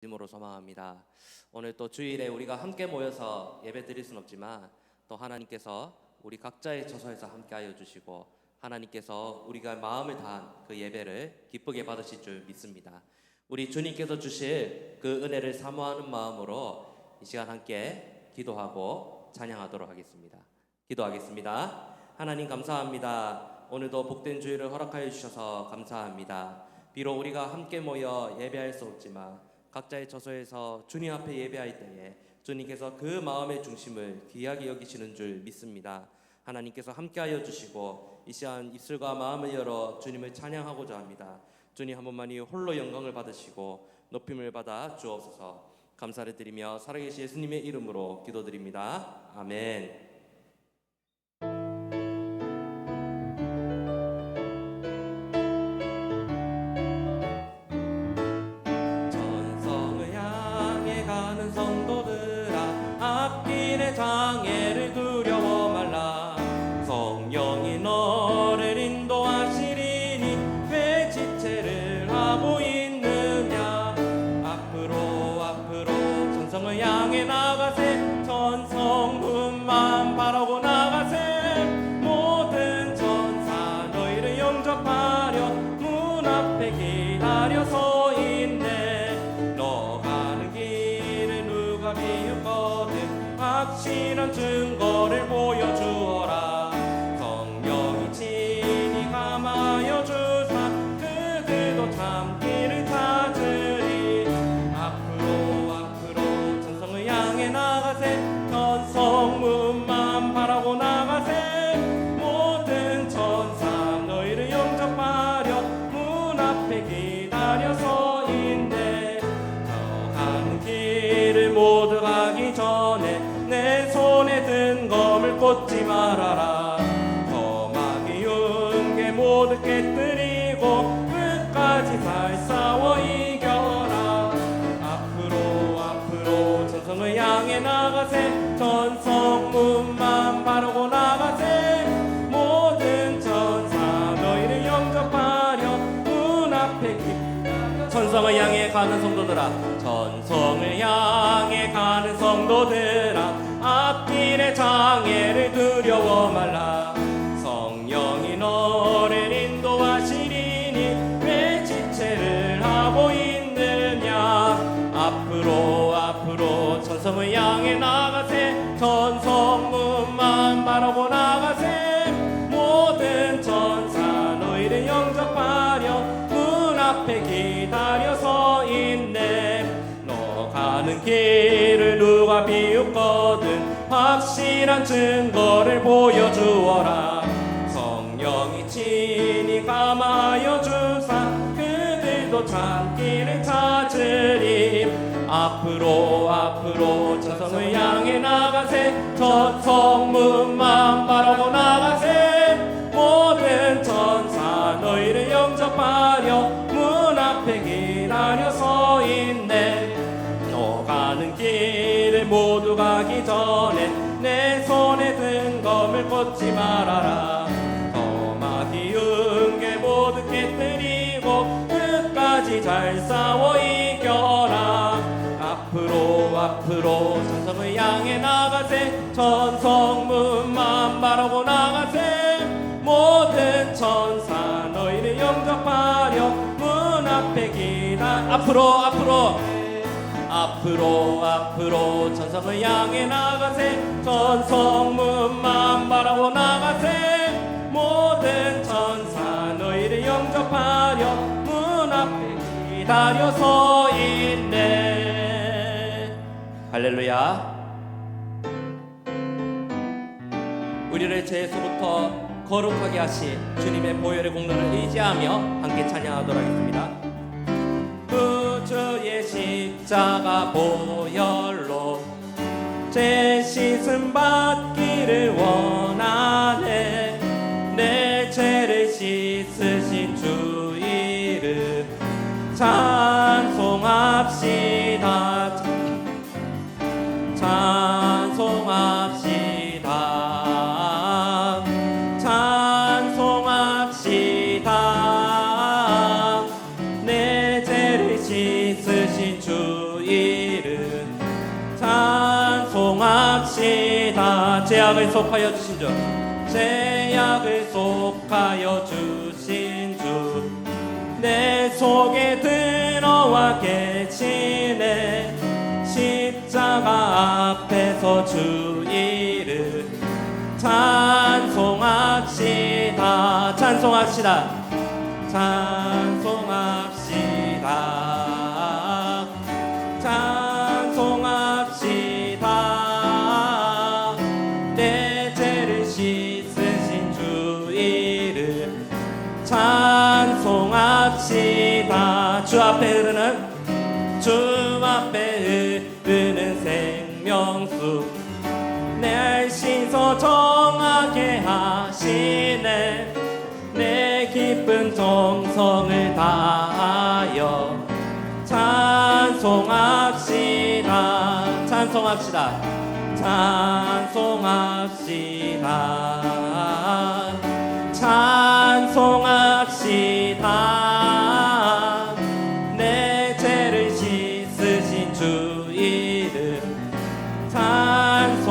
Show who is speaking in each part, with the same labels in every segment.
Speaker 1: 주님으로 소망합니다. 오늘 또 주일에 우리가 함께 모여서 예배 드릴 수는 없지만 또 하나님께서 우리 각자의 처소에서 함께하여 주시고 하나님께서 우리가 마음을 다한 그 예배를 기쁘게 받으실 줄 믿습니다. 우리 주님께서 주실 그 은혜를 사모하는 마음으로 이 시간 함께 기도하고 찬양하도록 하겠습니다. 기도하겠습니다. 하나님 감사합니다. 오늘도 복된 주일을 허락하여 주셔서 감사합니다. 비록 우리가 함께 모여 예배할 수 없지만 각자의 처소에서 주님 앞에 예배할 때에 주님께서 그 마음의 중심을 귀하게 여기시는 줄 믿습니다. 하나님께서 함께하여 주시고 이 시간 입술과 마음을 열어 주님을 찬양하고자 합니다. 주님 한 분만이 홀로 영광을 받으시고 높임을 받아 주옵소서. 감사를 드리며 살아계신 예수님의 이름으로 기도드립니다. 아멘. 장애를 두려워 말라. 성령이 너를 인도하시리니 왜 지체를 하고 있느냐. 앞으로 전성을 향해 나가세. 전성 문만 바라고 나가세. 모든 전사 너희를 영접하려 문 앞에 기다려 서 있네. 너 가는 길을 누가 비웃거든 확실한 증거를 보여주어라. 성령이 친히 감하여 주사 그들도 참기를 찾으리. 앞으로 전성을 향해 나가세. 전성문만 바라고 나가세. 모든 전사 너희를 영접하려 문 앞에 기다려 서 있네. 너 가는 길을 모두 가기 전에 내 손에 든 검을 꽂지 말아라. 험하게 윤게 모두 깨뜨리고 끝까지 잘 싸워 이겨라. 앞으로 전성을 향해 나가세. 전성문만 바라고 나가세. 모든 전사 너희를 영접하려 문 앞에 기다려. 전성을 향해 가는 성도들아, 전성을 향해 가는 성도들아, 앞길의 장애를 두려워 말라. 성령이 너를 인도하시리니 왜 지체를 하고 있느냐. 앞으로 전성을 향해 나가세. 전성문만 바라고 나가세. 모든 전사 너희를 영접하려 문 앞에 기다려 서 있네. 너 가는 길을 누가 비웃거든 확실한 증거를 보여주어라. 성령이 친히 감하여 주사 그들도 참기를 찾으리. 앞으로 전성을 향해 나가세. 전성문만 바라고 나가세. 모든 전사 너희를 영접하려 문 앞에 기다려 서 있네. 너 가는 길을 모두 가기 전에 내 손에 든 검을 꽂지 말아라. 험하게 윤게 모두 깨뜨리고 끝까지 잘 싸워 이겨라. 앞으로 전성을 향해 나가세. 전성문만 바라고 나가세. 모든 천사 너희를 영접하려 문 앞에 기다려. 앞으로 전성을 향해 나가세. 전성문만 바라고 나가세. 모든 천사 너희를 영접하려 문 앞에 기다려 서 있네. 할렐루야. 우리를 죄에서부터 거룩하게 하신 주님의 보혈의 공로를 의지하며 함께 찬양하도록 하겠습니다. 주의 십자가 보혈로 죄 씻음 받기를 원하네. 내 죄를 씻으신 주 이름 찬송합시다. 찬송합시다. 내 죄를 씻으신 주 제약을 속하여 주신 주, 제약을 속하여 주신 주, 내 속에 들어와 계시네. 십자가 앞에서 주 이름 찬송합시다. 찬송합시다. 찬송합시다. 찬송합시다. 내 죄를 씻으신 주 이름 찬송합시다. 주 앞에 흐르는 주 앞에 흐르는 생명수, 내 씻어 정하게 하시네. 내 기쁜 정성을 다하여 찬송합시다. 찬송합시다. 찬송합시다. 찬송합시다. 내 죄를 씻으신 주 이름 찬송합시다.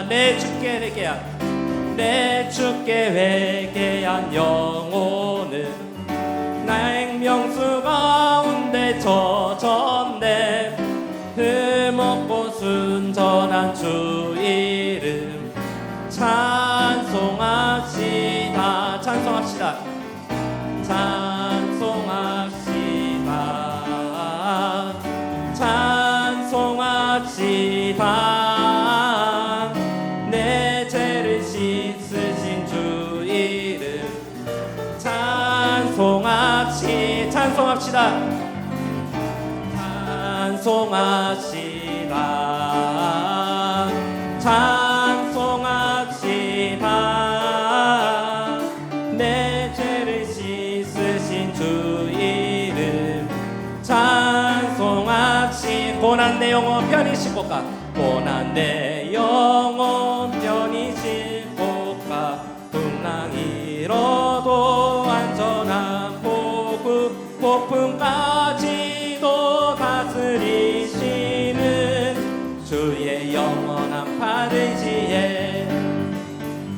Speaker 1: 내 주께 회개한, 내 주께 회개한 영혼은 나의 행명수 가운데 젖었네. 흠없고 순전한 주 이름 찬송합시다. 찬송합시다. 찬송합시다. 찬송합시다. 내 죄를 씻으신 주 이름 찬송합시다. 찬송합시다. 찬송합시다. 내 죄를 씻으신 주 이름 찬송합시다. 고난 내 영혼 편히 싣고 가. 고난 내 영혼 편히 싣고 가. 풍랑 일어도 안전한 복음, 폭풍까지도 다스리시는 주의 영원한 팔을 지혜,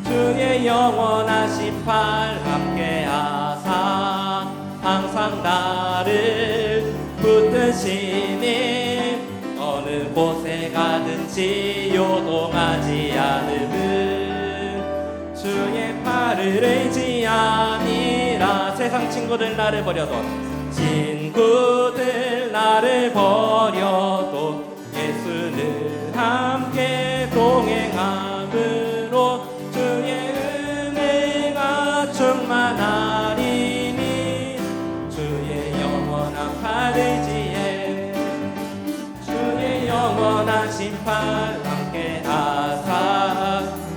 Speaker 1: 주의 영원하신 팔 함께하사 항상 나를 붙드시니 어느 곳에 가든지 요동하지 않음은 주의 팔을 의지함이라. 세상 친구들 나를 버려도, 친구들 나를 버려도 예수는 함께 동행함으로 주의 은혜가 충만하리니 주의 영원한 팔을 지혜, 주의 영원하신 팔 함께하사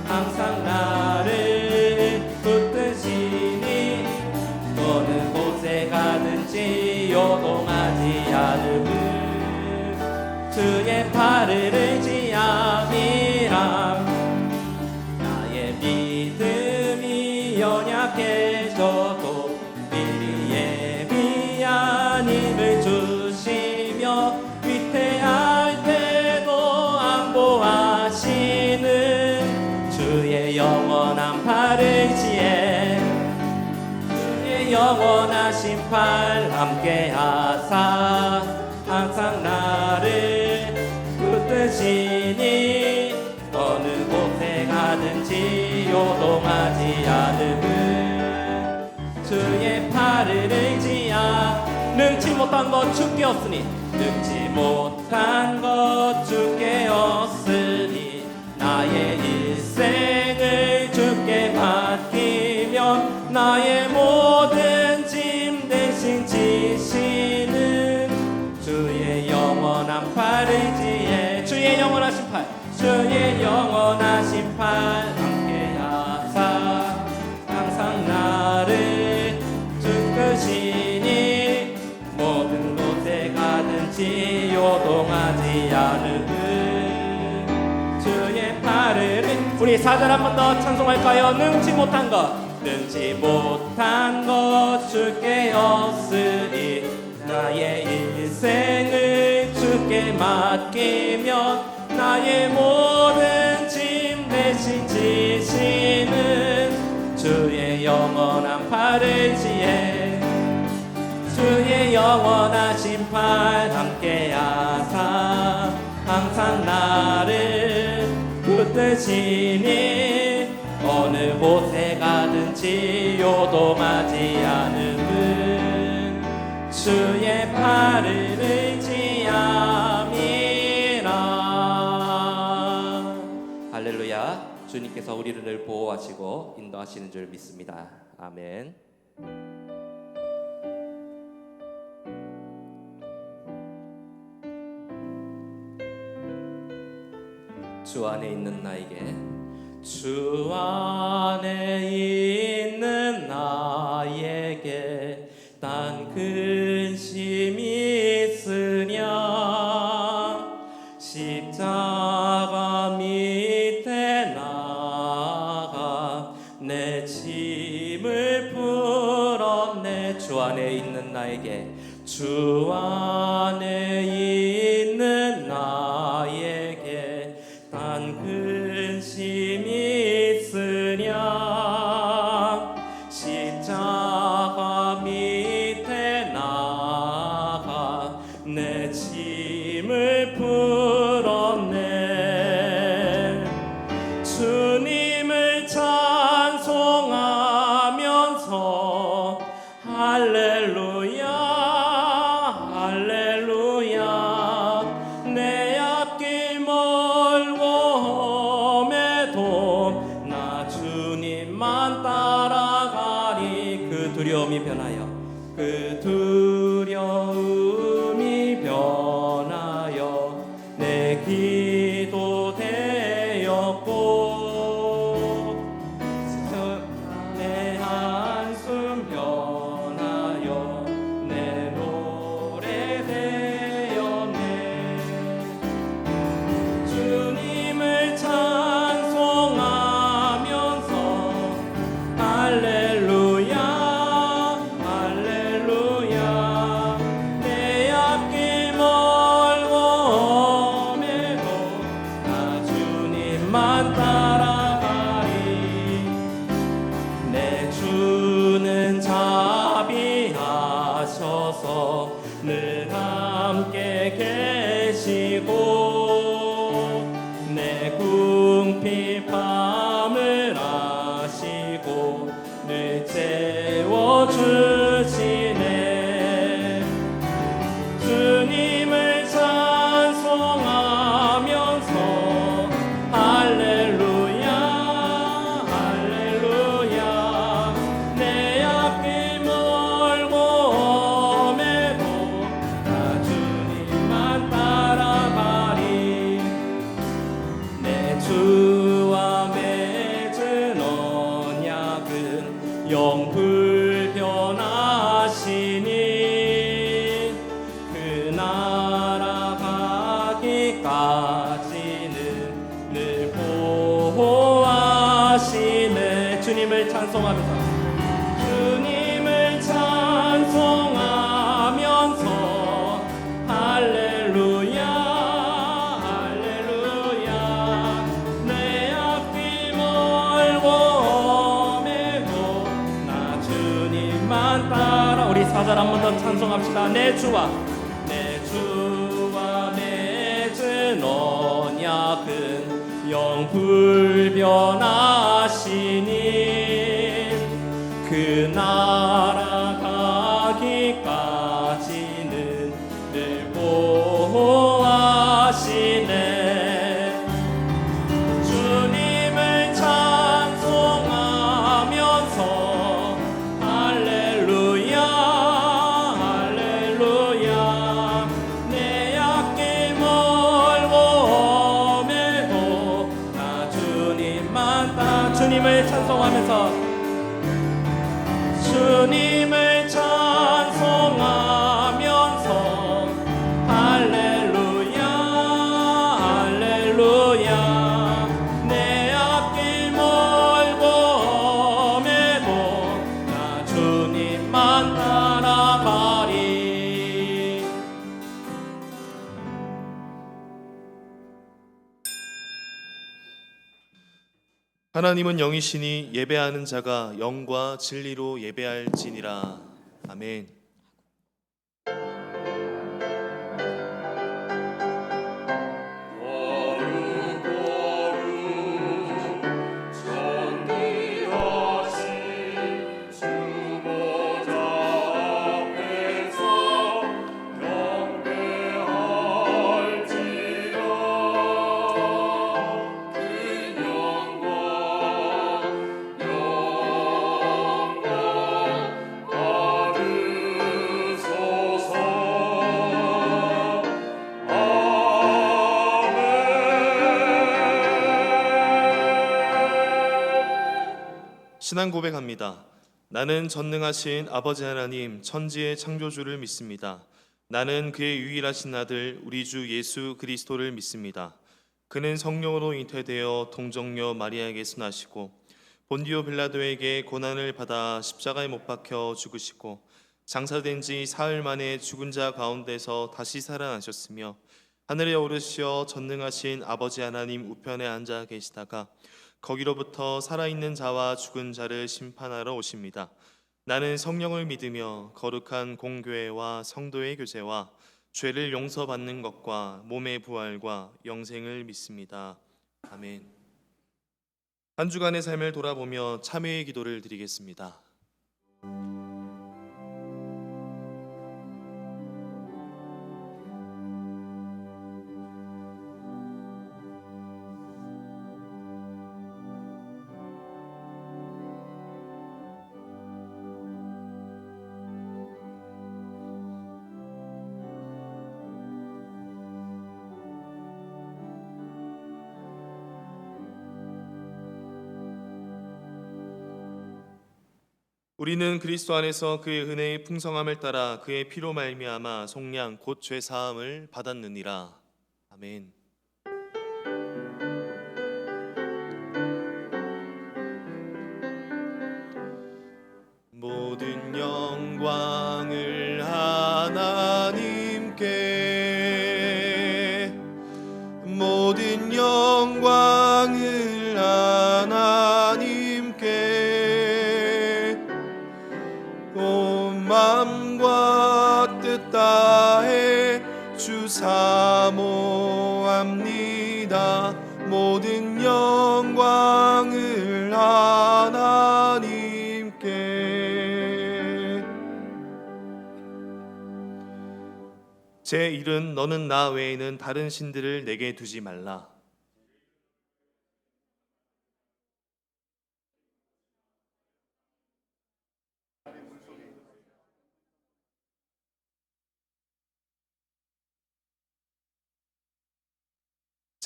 Speaker 1: 항상 나를 붙드시니 어느 곳에 가든지 요동하지 않음은 주의 팔을 의지함이라. 나의 믿음이 연약해져도 미리 예비한 힘을 주시며 위태할 때도 안보하시는 주의 영원한 팔을 지혜, 주의 영원하신 팔 함께하사 항상 나를 붙드시니 어느 곳에 가든지 요동하지 않음은 주의 팔을 의지하. 능치 못한 것 주께 없으니, 능치 못한 것 주께 없으니 나의 일생을 주께 맡기면 나의 모든 짐 대신 지시는 주의 영원한 팔을 지혜, 주의 영원하신 팔, 주의 영원하신 팔 함께하사 항상 나를 붙드시니 모든 곳에 가든지 요동하지 않음은 주의 팔을. 우리 4절 한 번 더 찬송할까요? 능치 못한 것, 능치 못한 것 주께 없으니 나의 일생을 주께 맡기면 나의 모든 짐
Speaker 2: 대신 지시는 주의 영원한 팔을 지혜 주의 영원하신 팔 함께하사 항상 나를 붙드시니 어느 곳에 가든지 요동하지 않음은 주의 팔을 의지함이라.
Speaker 1: 할렐루야. 주님께서 우리를 늘 보호하시고 인도하시는 줄 믿습니다. 아멘. 주 안에 있는 나에게
Speaker 2: 주 안에 있는 나에게 딴 근심이 있으랴 십자가 밑에 나가 내 짐을 풀었네.
Speaker 1: 주 안에 있는 나에게
Speaker 2: 주 안에 있는 나에게 딴 근심이 있으랴 십자가 밑에 나가 내 짐을 풀었네. 주님을 찬송하면서 할렐루야 할렐루야 내 앞길 멀고 험해도 나 주님만 따라가리. 그 두려움이 변하여 그 두려움이 변하여 내 기도 되었고 내 한숨 변하여 내 노래 되었네. 주님을 찬송하면서 할렐루야 할렐루야 내 앞길 멀고 험해도 나 주님만 따라가리. 내 주는 자비하셔서 늘 함께 계시고 내 궁핍 밤을 아시고 늘 채워주시네. 주님을 찬송하면서 할렐루야 할렐루야 내 앞길 멀고 험해도 나 주님만 따라가리. 내 주와 맺은 언약은 영불변하시니 그 나라 가기까지는 늘 보호하시네. 주님을 찬송하면서 주님을 찬송하면서 할렐루야 할렐루야 내 앞길 멀고 험해도 나 주님만 따라. 우리 사절 한 번 더 찬송합시다. 내 주와 맺은 언약은 영불변하시니 그 나라 가기까지는 늘 보호하시네. 주님을 찬송하면서 할렐루야 할렐루야 내 앞길 멀고 험해도 나 주님만 따라. 주님을 찬송하면서 주님을 찬송하면서 할렐루야
Speaker 3: 하나님은 영이시니 예배하는 자가 영과 진리로 예배할지니라. 아멘. 신앙 고백합니다. 나는 전능하신 아버지 하나님 천지의 창조주를 믿습니다. 나는 그의 유일하신 아들 우리 주 예수 그리스도를 믿습니다. 그는 성령으로 잉태되어 동정녀 마리아에게서 나시고 본디오 빌라도에게 고난을 받아 십자가에 못 박혀 죽으시고 장사된 지 사흘 만에 죽은 자 가운데서 다시 살아나셨으며 하늘에 오르시어 전능하신 아버지 하나님 우편에 앉아 계시다가 거기로부터 살아있는 자와 죽은 자를 심판하러 오십니다. 나는 성령을 믿으며 거룩한 공교회와 성도의 교제와 죄를 용서받는 것과 몸의 부활과 영생을 믿습니다. 아멘. 한 주간의 삶을 돌아보며 참회의 기도를 드리겠습니다. 우리는 그리스도 안에서 그의 은혜의 풍성함을 따라 그의 피로 말미암아 속량 곧 죄 사함을 받았느니라. 아멘. 모든 영광을 하나님께, 모든 영광을 하나님께, 온 마음과 뜻 다해 주 사모합니다. 모든 영광을 하나님께. 제1은 너는 나 외에는 다른 신들을 내게 두지 말라.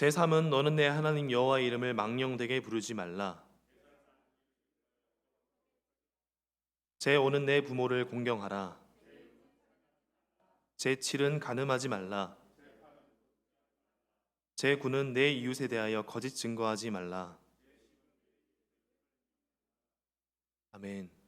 Speaker 3: 제3은 너는 내 하나님 여호와의 이름을 망령되게 부르지 말라. 제5는 내 부모를 공경하라. 제7은 간음하지 말라. 제9는 내 이웃에 대하여 거짓 증거하지 말라. 아멘.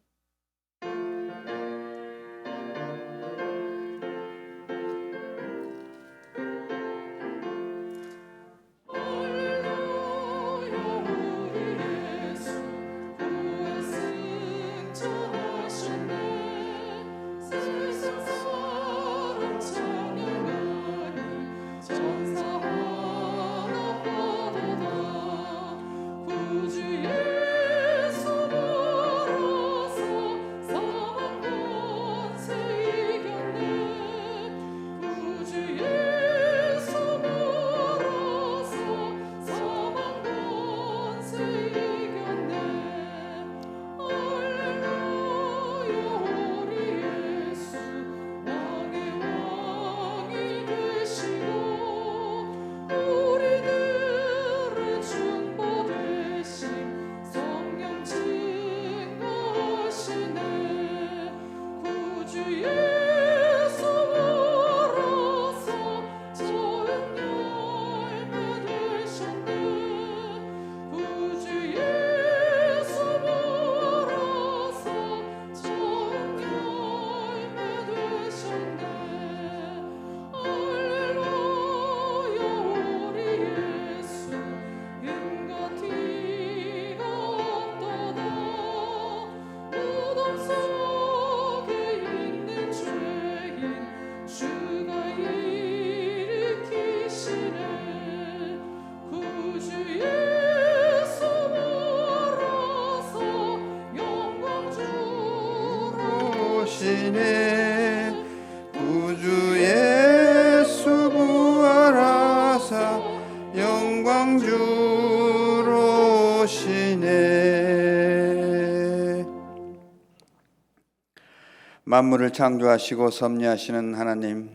Speaker 4: 만물을 창조하시고 섭리하시는 하나님,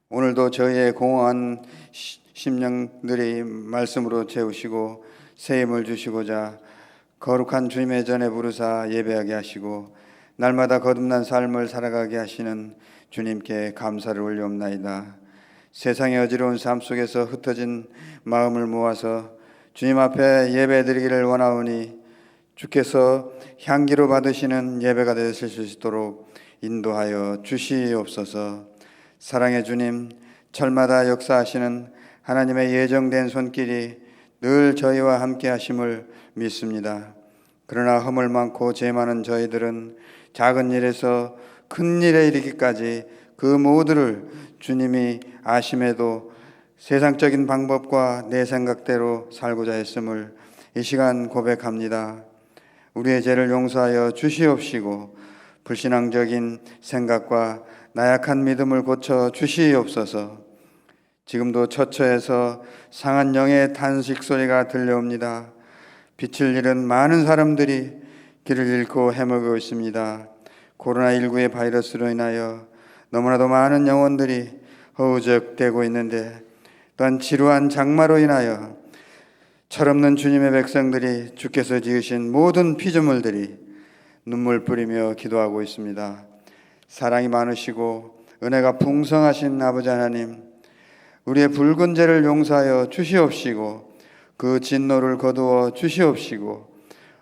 Speaker 4: 오늘도 저희의 공허한 심령들이 말씀으로 채우시고 새 힘을 주시고자 거룩한 주님의 전에 부르사 예배하게 하시고 날마다 거듭난 삶을 살아가게 하시는 주님께 감사를 올리옵나이다. 세상의 어지러운 삶 속에서 흩어진 마음을 모아서 주님 앞에 예배드리기를 원하오니 주께서 향기로 받으시는 예배가 되실 수 있도록 인도하여 주시옵소서. 사랑의 주님, 철마다 역사하시는 하나님의 예정된 손길이 늘 저희와 함께 하심을 믿습니다. 그러나 허물 많고 죄 많은 저희들은 작은 일에서 큰 일에 이르기까지 그 모두를 주님이 아심에도 세상적인 방법과 내 생각대로 살고자 했음을 이 시간 고백합니다. 우리의 죄를 용서하여 주시옵시고 불신앙적인 생각과 나약한 믿음을 고쳐 주시옵소서. 지금도 처처에서 상한 영의 탄식 소리가 들려옵니다. 빛을 잃은 많은 사람들이 길을 잃고 헤매고 있습니다. 코로나19의 바이러스로 인하여 너무나도 많은 영혼들이 허우적대고 있는데, 또한 지루한 장마로 인하여 철없는 주님의 백성들이 주께서 지으신 모든 피조물들이 눈물 뿌리며 기도하고 있습니다. 사랑이 많으시고 은혜가 풍성하신 아버지 하나님, 우리의 붉은 죄를 용서하여 주시옵시고 그 진노를 거두어 주시옵시고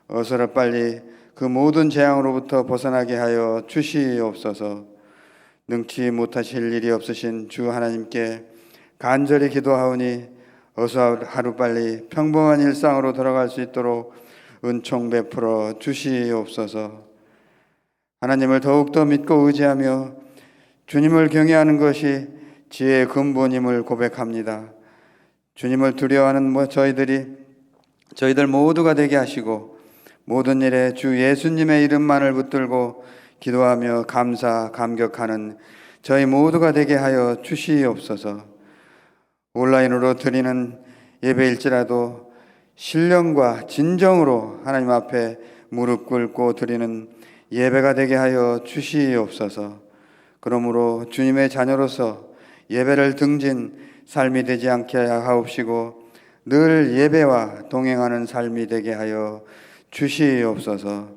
Speaker 4: 어서라 빨리 그 모든 재앙으로부터 벗어나게 하여 주시옵소서. 능치 못하실 일이 없으신 주 하나님께 간절히 기도하오니 어서 하루빨리 평범한 일상으로 돌아갈 수 있도록 은총 베풀어 주시옵소서. 하나님을 더욱더 믿고 의지하며 주님을 경외하는 것이 지혜의 근본임을 고백합니다. 주님을 두려워하는 저희들 모두가 되게 하시고 모든 일에 주 예수님의 이름만을 붙들고 기도하며 감격하는 저희 모두가 되게 하여 주시옵소서. 온라인으로 드리는 예배일지라도 신령과 진정으로 하나님 앞에 무릎 꿇고 드리는 예배가 되게 하여 주시옵소서. 그러므로 주님의 자녀로서 예배를 등진 삶이 되지 않게 하옵시고 늘 예배와 동행하는 삶이 되게 하여 주시옵소서.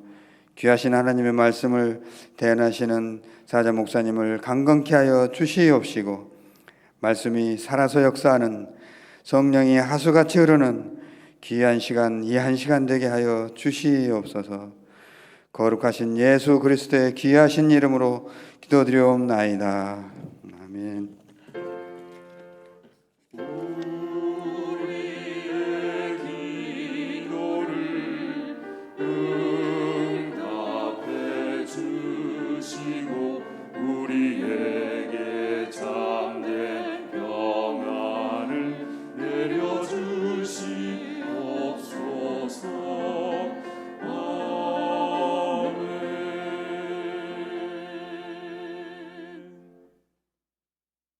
Speaker 4: 귀하신 하나님의 말씀을 대언하시는 사자 목사님을 강건케 하여 주시옵시고 말씀이 살아서 역사하는 성령이 하수같이 흐르는 귀한 시간, 이 한 시간 되게 하여 주시옵소서. 거룩하신 예수 그리스도의 귀하신 이름으로 기도드리옵나이다. 아멘.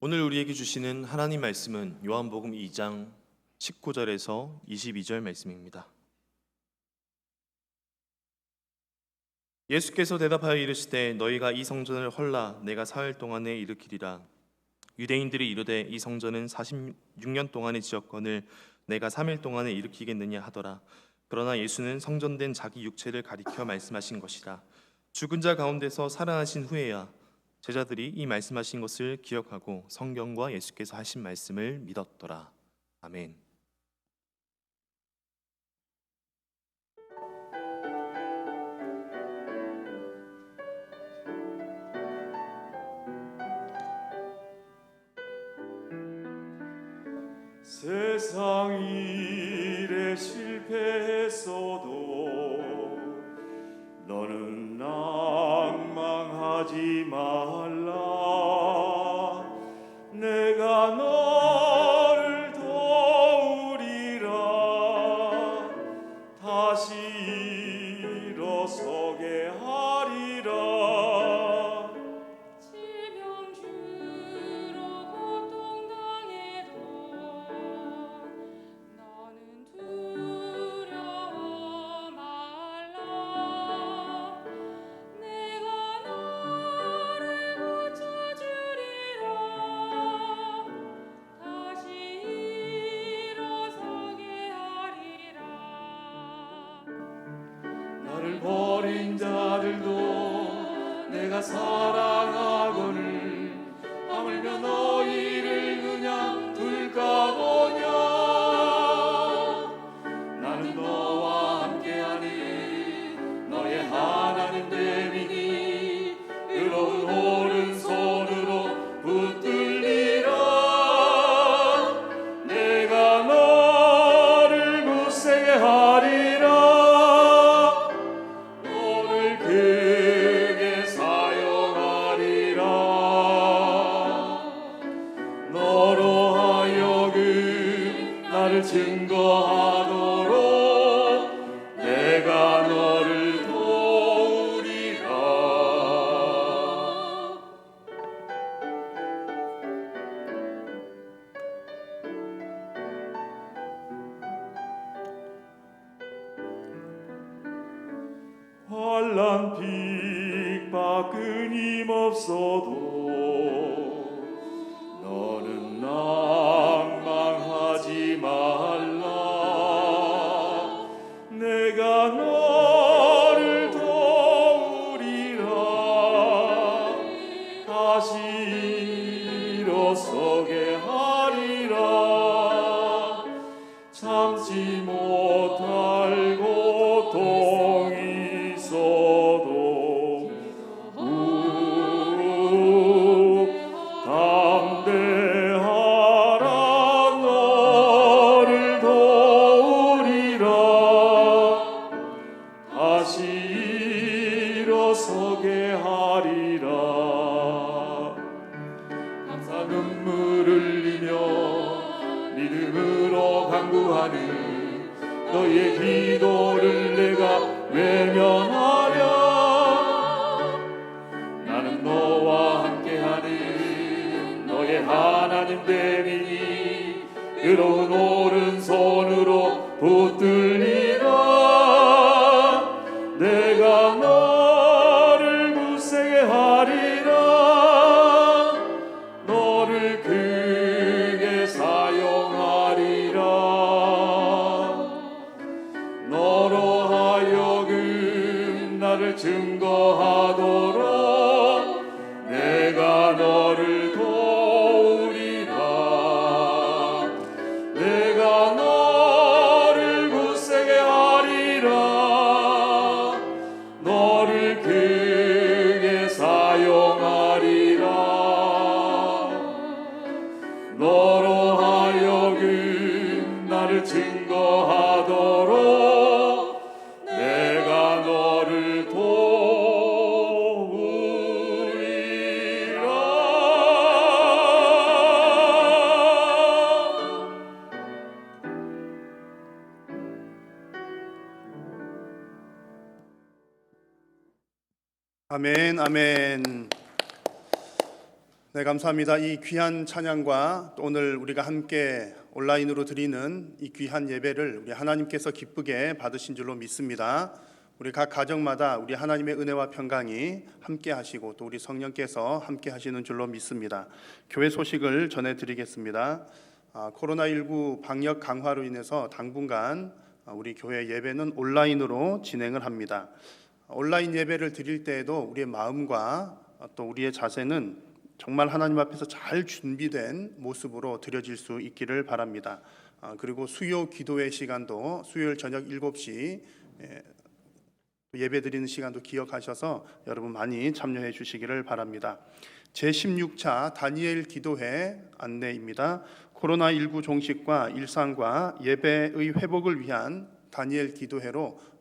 Speaker 3: 오늘 우리에게 주시는 하나님 말씀은 요한복음 2장 19절에서 22절 말씀입니다. 예수께서 대답하여 이르시되 너희가 이 성전을 헐라 내가 사흘 동안에 일으키리라. 유대인들이 이르되 이 성전은 46년 동안에 지었거늘 내가 3일 동안에 일으키겠느냐 하더라. 그러나 예수는 성전된 자기 육체를 가리켜 말씀하신 것이라. 죽은 자 가운데서 살아나신 후에야 제자들이 이 말씀하신 것을 기억하고 성경과 예수께서 하신 말씀을 믿었더라. 아멘.
Speaker 5: 세상 일에 실패했어도 너는 낭망하지 말라. 내가 너를 도우리라. 다시 일어서게 하리라.
Speaker 6: 질병 주로 고통당해도 너는 두려워 말라. 내가 너를
Speaker 5: 버린 자들도 내가 사랑하거늘 하물며 너희를 그냥 둘까 보냐. 나는 너와 함께하니 너의 하나님 되리니 의로운 오른손으로 붙들리라. 내가 너를 굳세게 하리라. 너를 크게 사용하리라. 너로 하여금 나를 증거하도록 내가 너를 도우리라. 환난 핍박 끊임없어도 너는 낭망하지 말라. 내가 너를 도우리라. 다시 일어서게 하리라. 참지 못할 고통이 있어도 담대하라. 너를 도우리라. 다시 일어서게 하리라. 감사 눈물을 흘리며 믿음으로 간구하는 너희의 기도를 내가 외면하랴. 나는 너와 함께하는 너의 하나님 되리니 의로운 오른손으로 붙들리라. 내가 너를 굳세게 하리라. 너를 크게 사용하리라. 너로 하여금 나를 증거하도록 내가 너를 도우리라. 내가 너를 굳세게 하리라. 너를 크게 사용하리라. 너로 하여금 나를 증거하도록 내가 너를 도우리라.
Speaker 7: 아멘, 아멘. 네, 감사합니다. 이 귀한 찬양과 또 오늘 우리가 함께 온라인으로 드리는 이 귀한 예배를 우리 하나님께서 기쁘게 받으신 줄로 믿습니다. 우리 각 가정마다 우리 하나님의 은혜와 평강이 함께 하시고 또 우리 성령께서 함께 하시는 줄로 믿습니다. 교회 소식을 전해드리겠습니다. 코로나19 방역 강화로 인해서 당분간 우리 교회 예배는 온라인으로 진행을 합니다. 온라인 예배를 드릴 때에도 우리의 마음과 또 우리의 자세는 정말 하나님 앞에서 잘 준비된 모습으로 드려질 수 있기를 바랍니다. 그리고 수요 기도회 시간도 수요일 저녁 7시 예배 드리는 시간도 기억하셔서 여러분 많이 참여해 주시기를 바랍니다. 제16차 다니엘 기도회 안내입니다. 코로나19 종식과 일상과 예배의 회복을 위한 다니엘 기도회로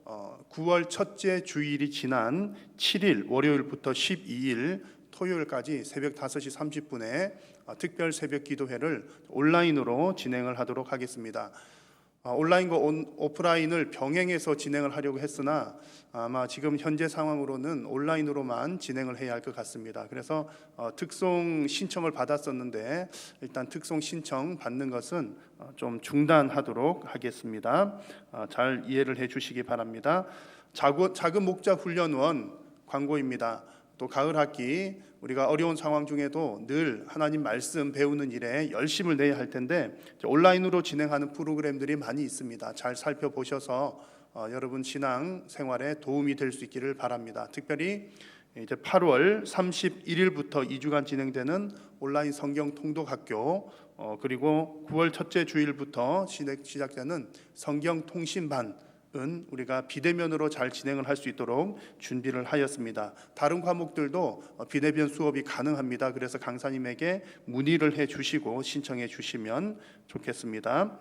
Speaker 7: 9월 첫째 주일이 지난 7일 월요일부터 12일 토요일까지 새벽 5시 30분에 특별 새벽 기도회를 온라인으로 진행을 하도록 하겠습니다. 온라인과 오프라인을 병행해서 진행을 하려고 했으나 아마 지금 현재 상황으로는 온라인으로만 진행을 해야 할 것 같습니다. 그래서 특송 신청을 받았었는데 일단 특송 신청 받는 것은 좀 중단하도록 하겠습니다. 잘 이해를 해 주시기 바랍니다. 작은 목자 훈련원 광고입니다. 또 가을 학기 우리가 어려운 상황 중에도 늘 하나님 말씀 배우는 일에 열심을 내야 할 텐데 온라인으로 진행하는 프로그램들이 많이 있습니다. 잘 살펴보셔서 여러분 신앙 생활에 도움이 될 수 있기를 바랍니다. 특별히 이제 8월 31일부터 2주간 진행되는 온라인 성경 통독학교, 그리고 9월 첫째 주일부터 시작되는 성경 통신반은 우리가 비대면으로 잘 진행을 할 수 있도록 준비를 하였습니다. 다른 과목들도 비대면 수업이 가능합니다. 그래서 강사님에게 문의를 해 주시고 신청해 주시면 좋겠습니다.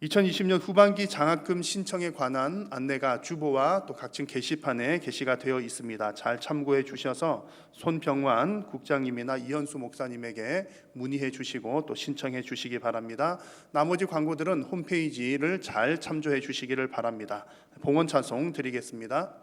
Speaker 7: 2020년 후반기 장학금 신청에 관한 안내가 주보와 또 각층 게시판에 게시가 되어 있습니다. 잘 참고해 주셔서 손병환 국장님이나 이현수 목사님에게 문의해 주시고 또 신청해 주시기 바랍니다. 나머지 광고들은 홈페이지를 잘 참조해 주시기를 바랍니다. 봉헌 찬송 드리겠습니다.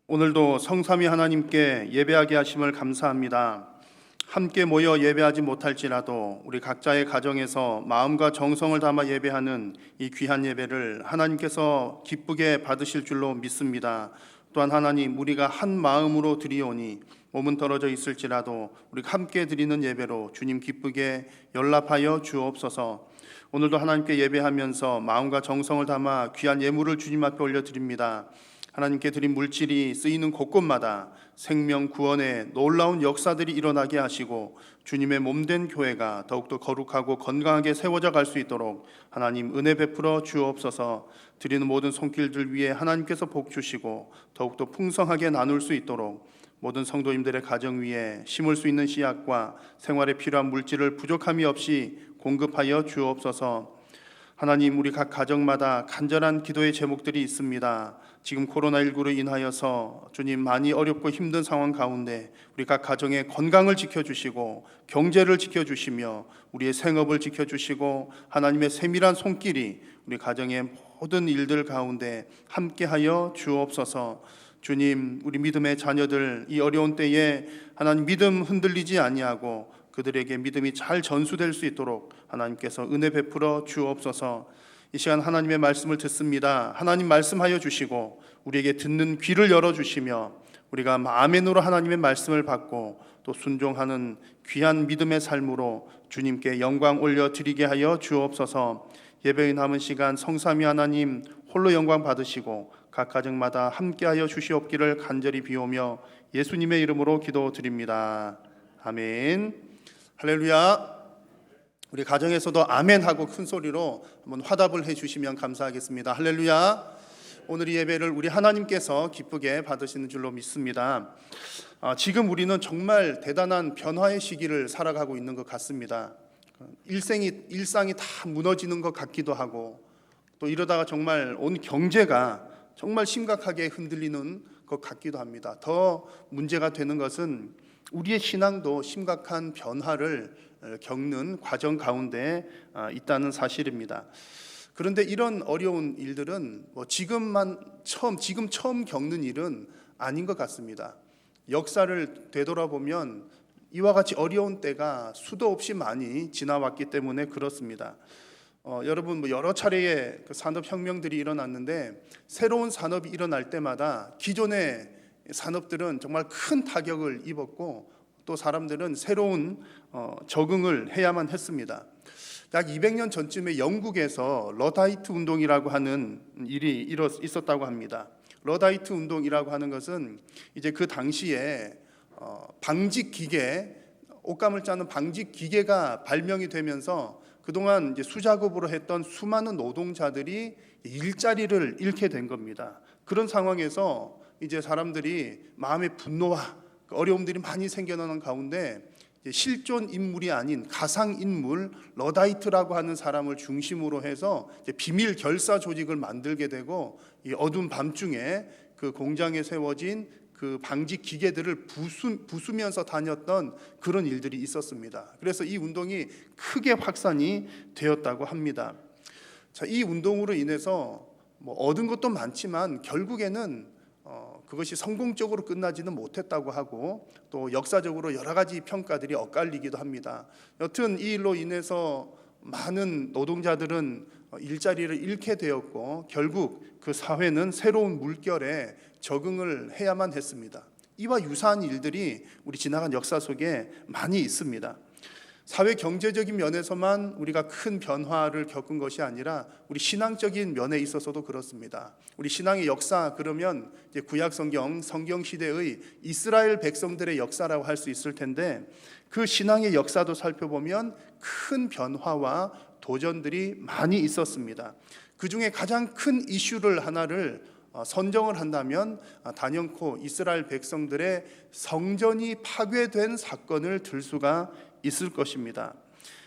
Speaker 7: 오늘도 성삼위 하나님께 예배하게 하심을 감사합니다. 함께 모여 예배하지 못할지라도 우리 각자의 가정에서 마음과 정성을 담아 예배하는 이 귀한 예배를 하나님께서 기쁘게 받으실 줄로 믿습니다. 또한 하나님, 우리가 한 마음으로 드리오니 몸은 떨어져 있을지라도 우리가 함께 드리는 예배로 주님 기쁘게 연락하여 주옵소서. 오늘도 하나님께 예배하면서 마음과 정성을 담아 귀한 예물을 주님 앞에 올려드립니다. 하나님께 드린 물질이 쓰이는 곳곳마다 생명 구원의 놀라운 역사들이 일어나게 하시고 주님의 몸된 교회가 더욱더 거룩하고 건강하게 세워져 갈 수 있도록 하나님 은혜 베풀어 주옵소서. 드리는 모든 손길들 위해 하나님께서 복 주시고 더욱더 풍성하게 나눌 수 있도록 모든 성도님들의 가정 위에 심을 수 있는 씨앗과 생활에 필요한 물질을 부족함이 없이 공급하여 주옵소서. 하나님, 우리 각 가정마다 간절한 기도의 제목들이 있습니다. 지금 코로나19로 인하여서 주님 많이 어렵고 힘든 상황 가운데 우리 각 가정의 건강을 지켜주시고 경제를 지켜주시며 우리의 생업을 지켜주시고 하나님의 세밀한 손길이 우리 가정의 모든 일들 가운데 함께하여 주옵소서. 주님, 우리 믿음의 자녀들 이 어려운 때에 하나님 믿음 흔들리지 아니하고 그들에게 믿음이 잘 전수될 수 있도록 하나님께서 은혜 베풀어 주옵소서. 이 시간 하나님의 말씀을 듣습니다. 하나님 말씀하여 주시고 우리에게 듣는 귀를 열어주시며 우리가 아멘으로 하나님의 말씀을 받고 또 순종하는 귀한 믿음의 삶으로 주님께 영광 올려드리게 하여 주옵소서. 예배의 남은 시간 성삼위 하나님 홀로 영광 받으시고 각 가정마다 함께하여 주시옵기를 간절히 비오며 예수님의 이름으로 기도드립니다. 아멘. 할렐루야. 우리 가정에서도 아멘하고 큰 소리로 한번 화답을 해주시면 감사하겠습니다. 할렐루야. 오늘 이 예배를 우리 하나님께서 기쁘게 받으시는 줄로 믿습니다. 지금 우리는 정말 대단한 변화의 시기를 살아가고 있는 것 같습니다. 일상이 다 무너지는 것 같기도 하고 또 이러다가 정말 온 경제가 정말 심각하게 흔들리는 것 같기도 합니다. 더 문제가 되는 것은 우리의 신앙도 심각한 변화를 겪는 과정 가운데 있다는 사실입니다. 그런데 이런 어려운 일들은 지금 처음 겪는 일은 아닌 것 같습니다. 역사를 되돌아보면 이와 같이 어려운 때가 수도 없이 많이 지나왔기 때문에 그렇습니다. 여러분 여러 차례의 그 산업혁명들이 일어났는데 새로운 산업이 일어날 때마다 기존의 산업들은 정말 큰 타격을 입었고 또 사람들은 새로운 적응을 해야만 했습니다. 약 200년 전쯤에 영국에서 러다이트 운동이라고 하는 일이 있었다고 합니다. 러다이트 운동이라고 하는 것은 이제 그 당시에 방직 기계, 옷감을 짜는 방직 기계가 발명이 되면서 그동안 이제 수작업으로 했던 수많은 노동자들이 일자리를 잃게 된 겁니다. 그런 상황에서 이제 사람들이 마음의 분노와 어려움들이 많이 생겨나는 가운데 실존 인물이 아닌 가상 인물 러다이트라고 하는 사람을 중심으로 해서 비밀 결사 조직을 만들게 되고, 이 어두운 밤중에 그 공장에 세워진 그 방직 기계들을 부수면서 다녔던 그런 일들이 있었습니다. 그래서 이 운동이 크게 확산이 되었다고 합니다. 자, 이 운동으로 인해서 뭐 얻은 것도 많지만 결국에는 그것이 성공적으로 끝나지는 못했다고 하고, 또 역사적으로 여러 가지 평가들이 엇갈리기도 합니다. 여튼 이 일로 인해서 많은 노동자들은 일자리를 잃게 되었고, 결국 그 사회는 새로운 물결에 적응을 해야만 했습니다. 이와 유사한 일들이 우리 지나간 역사 속에 많이 있습니다. 사회 경제적인 면에서만 우리가 큰 변화를 겪은 것이 아니라 우리 신앙적인 면에 있어서도 그렇습니다. 우리 신앙의 역사 그러면 이제 구약 성경 시대의 이스라엘 백성들의 역사라고 할 수 있을 텐데, 그 신앙의 역사도 살펴보면 큰 변화와 도전들이 많이 있었습니다. 그 중에 가장 큰 이슈를 하나를 선정을 한다면 단연코 이스라엘 백성들의 성전이 파괴된 사건을 들 수가 있을 것입니다.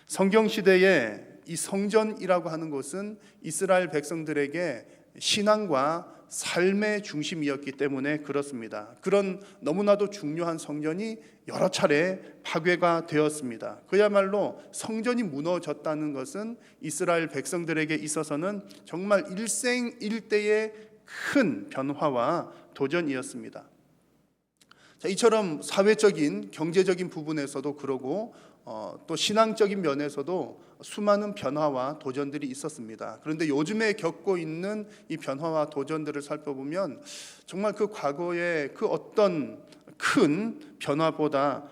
Speaker 7: 성경 시대에 이 성전이라고 하는 것은 이스라엘 백성들에게 신앙과 삶의 중심이었기 때문에 그렇습니다. 그런 너무나도 중요한 성전이 여러 차례 파괴가 되었습니다. 그야말로 성전이 무너졌다는 것은 이스라엘 백성들에게 있어서는 정말 일생일대의 큰 변화와 도전이었습니다. 자, 이처럼 사회적인 경제적인 부분에서도 그러고 또 신앙적인 면에서도 수많은 변화와 도전들이 있었습니다. 그런데 요즘에 겪고 있는 이 변화와 도전들을 살펴보면 정말 그 과거의 그 어떤 큰 변화보다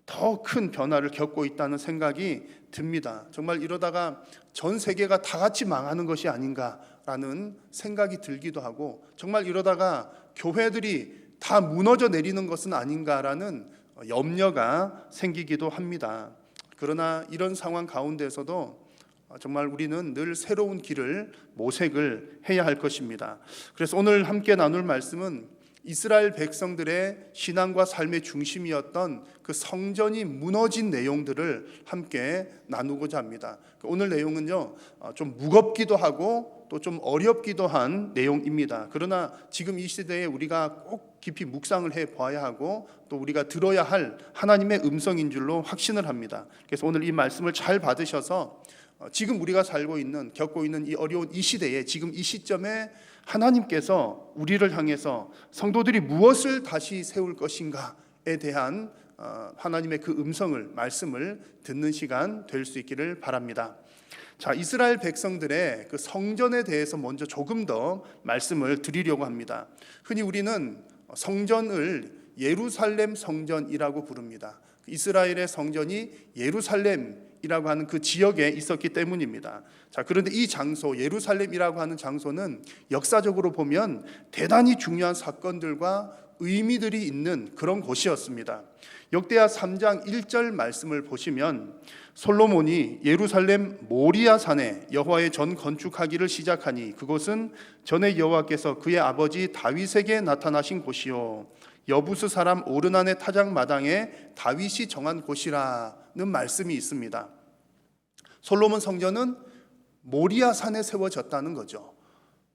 Speaker 7: 더 큰 변화를 겪고 있다는 생각이 듭니다. 정말 이러다가 전 세계가 다 같이 망하는 것이 아닌가라는 생각이 들기도 하고, 정말 이러다가 교회들이 다 무너져 내리는 것은 아닌가라는 염려가 생기기도 합니다. 그러나 이런 상황 가운데서도 정말 우리는 늘 새로운 길을 모색을 해야 할 것입니다. 그래서 오늘 함께 나눌 말씀은 이스라엘 백성들의 신앙과 삶의 중심이었던 그 성전이 무너진 내용들을 함께 나누고자 합니다. 오늘 내용은요, 좀 무겁기도 하고 또 좀 어렵기도 한 내용입니다. 그러나 지금 이 시대에 우리가 꼭 깊이 묵상을 해 봐야 하고, 또 우리가 들어야 할 하나님의 음성인 줄로 확신을 합니다. 그래서 오늘 이 말씀을 잘 받으셔서 지금 우리가 겪고 있는 이 어려운 이 시대에, 지금 이 시점에 하나님께서 우리를 향해서 성도들이 무엇을 다시 세울 것인가에 대한 하나님의 그 말씀을 듣는 시간 될 수 있기를 바랍니다. 자, 이스라엘 백성들의 그 성전에 대해서 먼저 조금 더 말씀을 드리려고 합니다. 흔히 우리는 성전을 예루살렘 성전이라고 부릅니다. 이스라엘의 성전이 예루살렘이라고 하는 그 지역에 있었기 때문입니다. 자, 그런데 이 장소, 예루살렘이라고 하는 장소는 역사적으로 보면 대단히 중요한 사건들과 의미들이 있는 그런 곳이었습니다. 역대하 3장 1절 말씀을 보시면, 솔로몬이 예루살렘 모리아 산에 여호와의 전 건축하기를 시작하니 그곳은 전에 여호와께서 그의 아버지 다윗에게 나타나신 곳이요 여부스 사람 오르난의 타작 마당에 다윗이 정한 곳이라는 말씀이 있습니다. 솔로몬 성전은 모리아 산에 세워졌다는 거죠.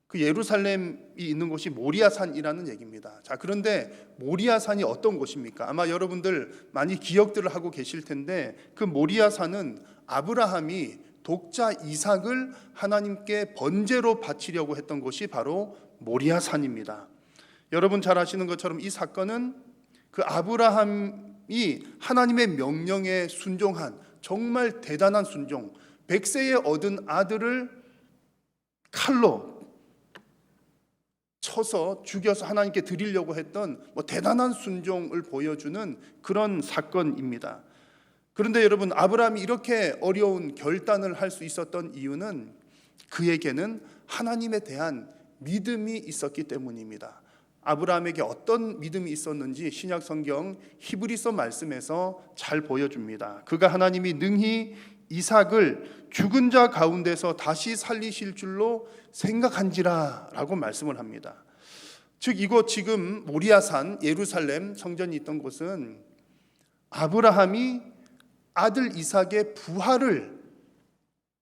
Speaker 7: 그 예루살렘이 있는 곳이 모리아산이라는 얘기입니다. 자, 그런데 모리아산이 어떤 곳입니까? 아마 여러분들 많이 기억들을 하고 계실 텐데, 그 모리아산은 아브라함이 독자 이삭을 하나님께 번제로 바치려고 했던 곳이 바로 모리아산입니다. 여러분 잘 아시는 것처럼 이 사건은 그 아브라함이 하나님의 명령에 순종한 정말 대단한 순종, 100세에 얻은 아들을 칼로 쳐서 죽여서 하나님께 드리려고 했던 대단한 순종을 보여주는 그런 사건입니다. 그런데 여러분, 아브라함이 이렇게 어려운 결단을 할 수 있었던 이유는 그에게는 하나님에 대한 믿음이 있었기 때문입니다. 아브라함에게 어떤 믿음이 있었는지 신약 성경 히브리서 말씀에서 잘 보여줍니다. 그가 하나님이 능히 이삭을 죽은 자 가운데서 다시 살리실 줄로 생각한지라 라고 말씀을 합니다. 즉 이곳 지금 모리아산 예루살렘 성전이 있던 곳은 아브라함이 아들 이삭의 부활을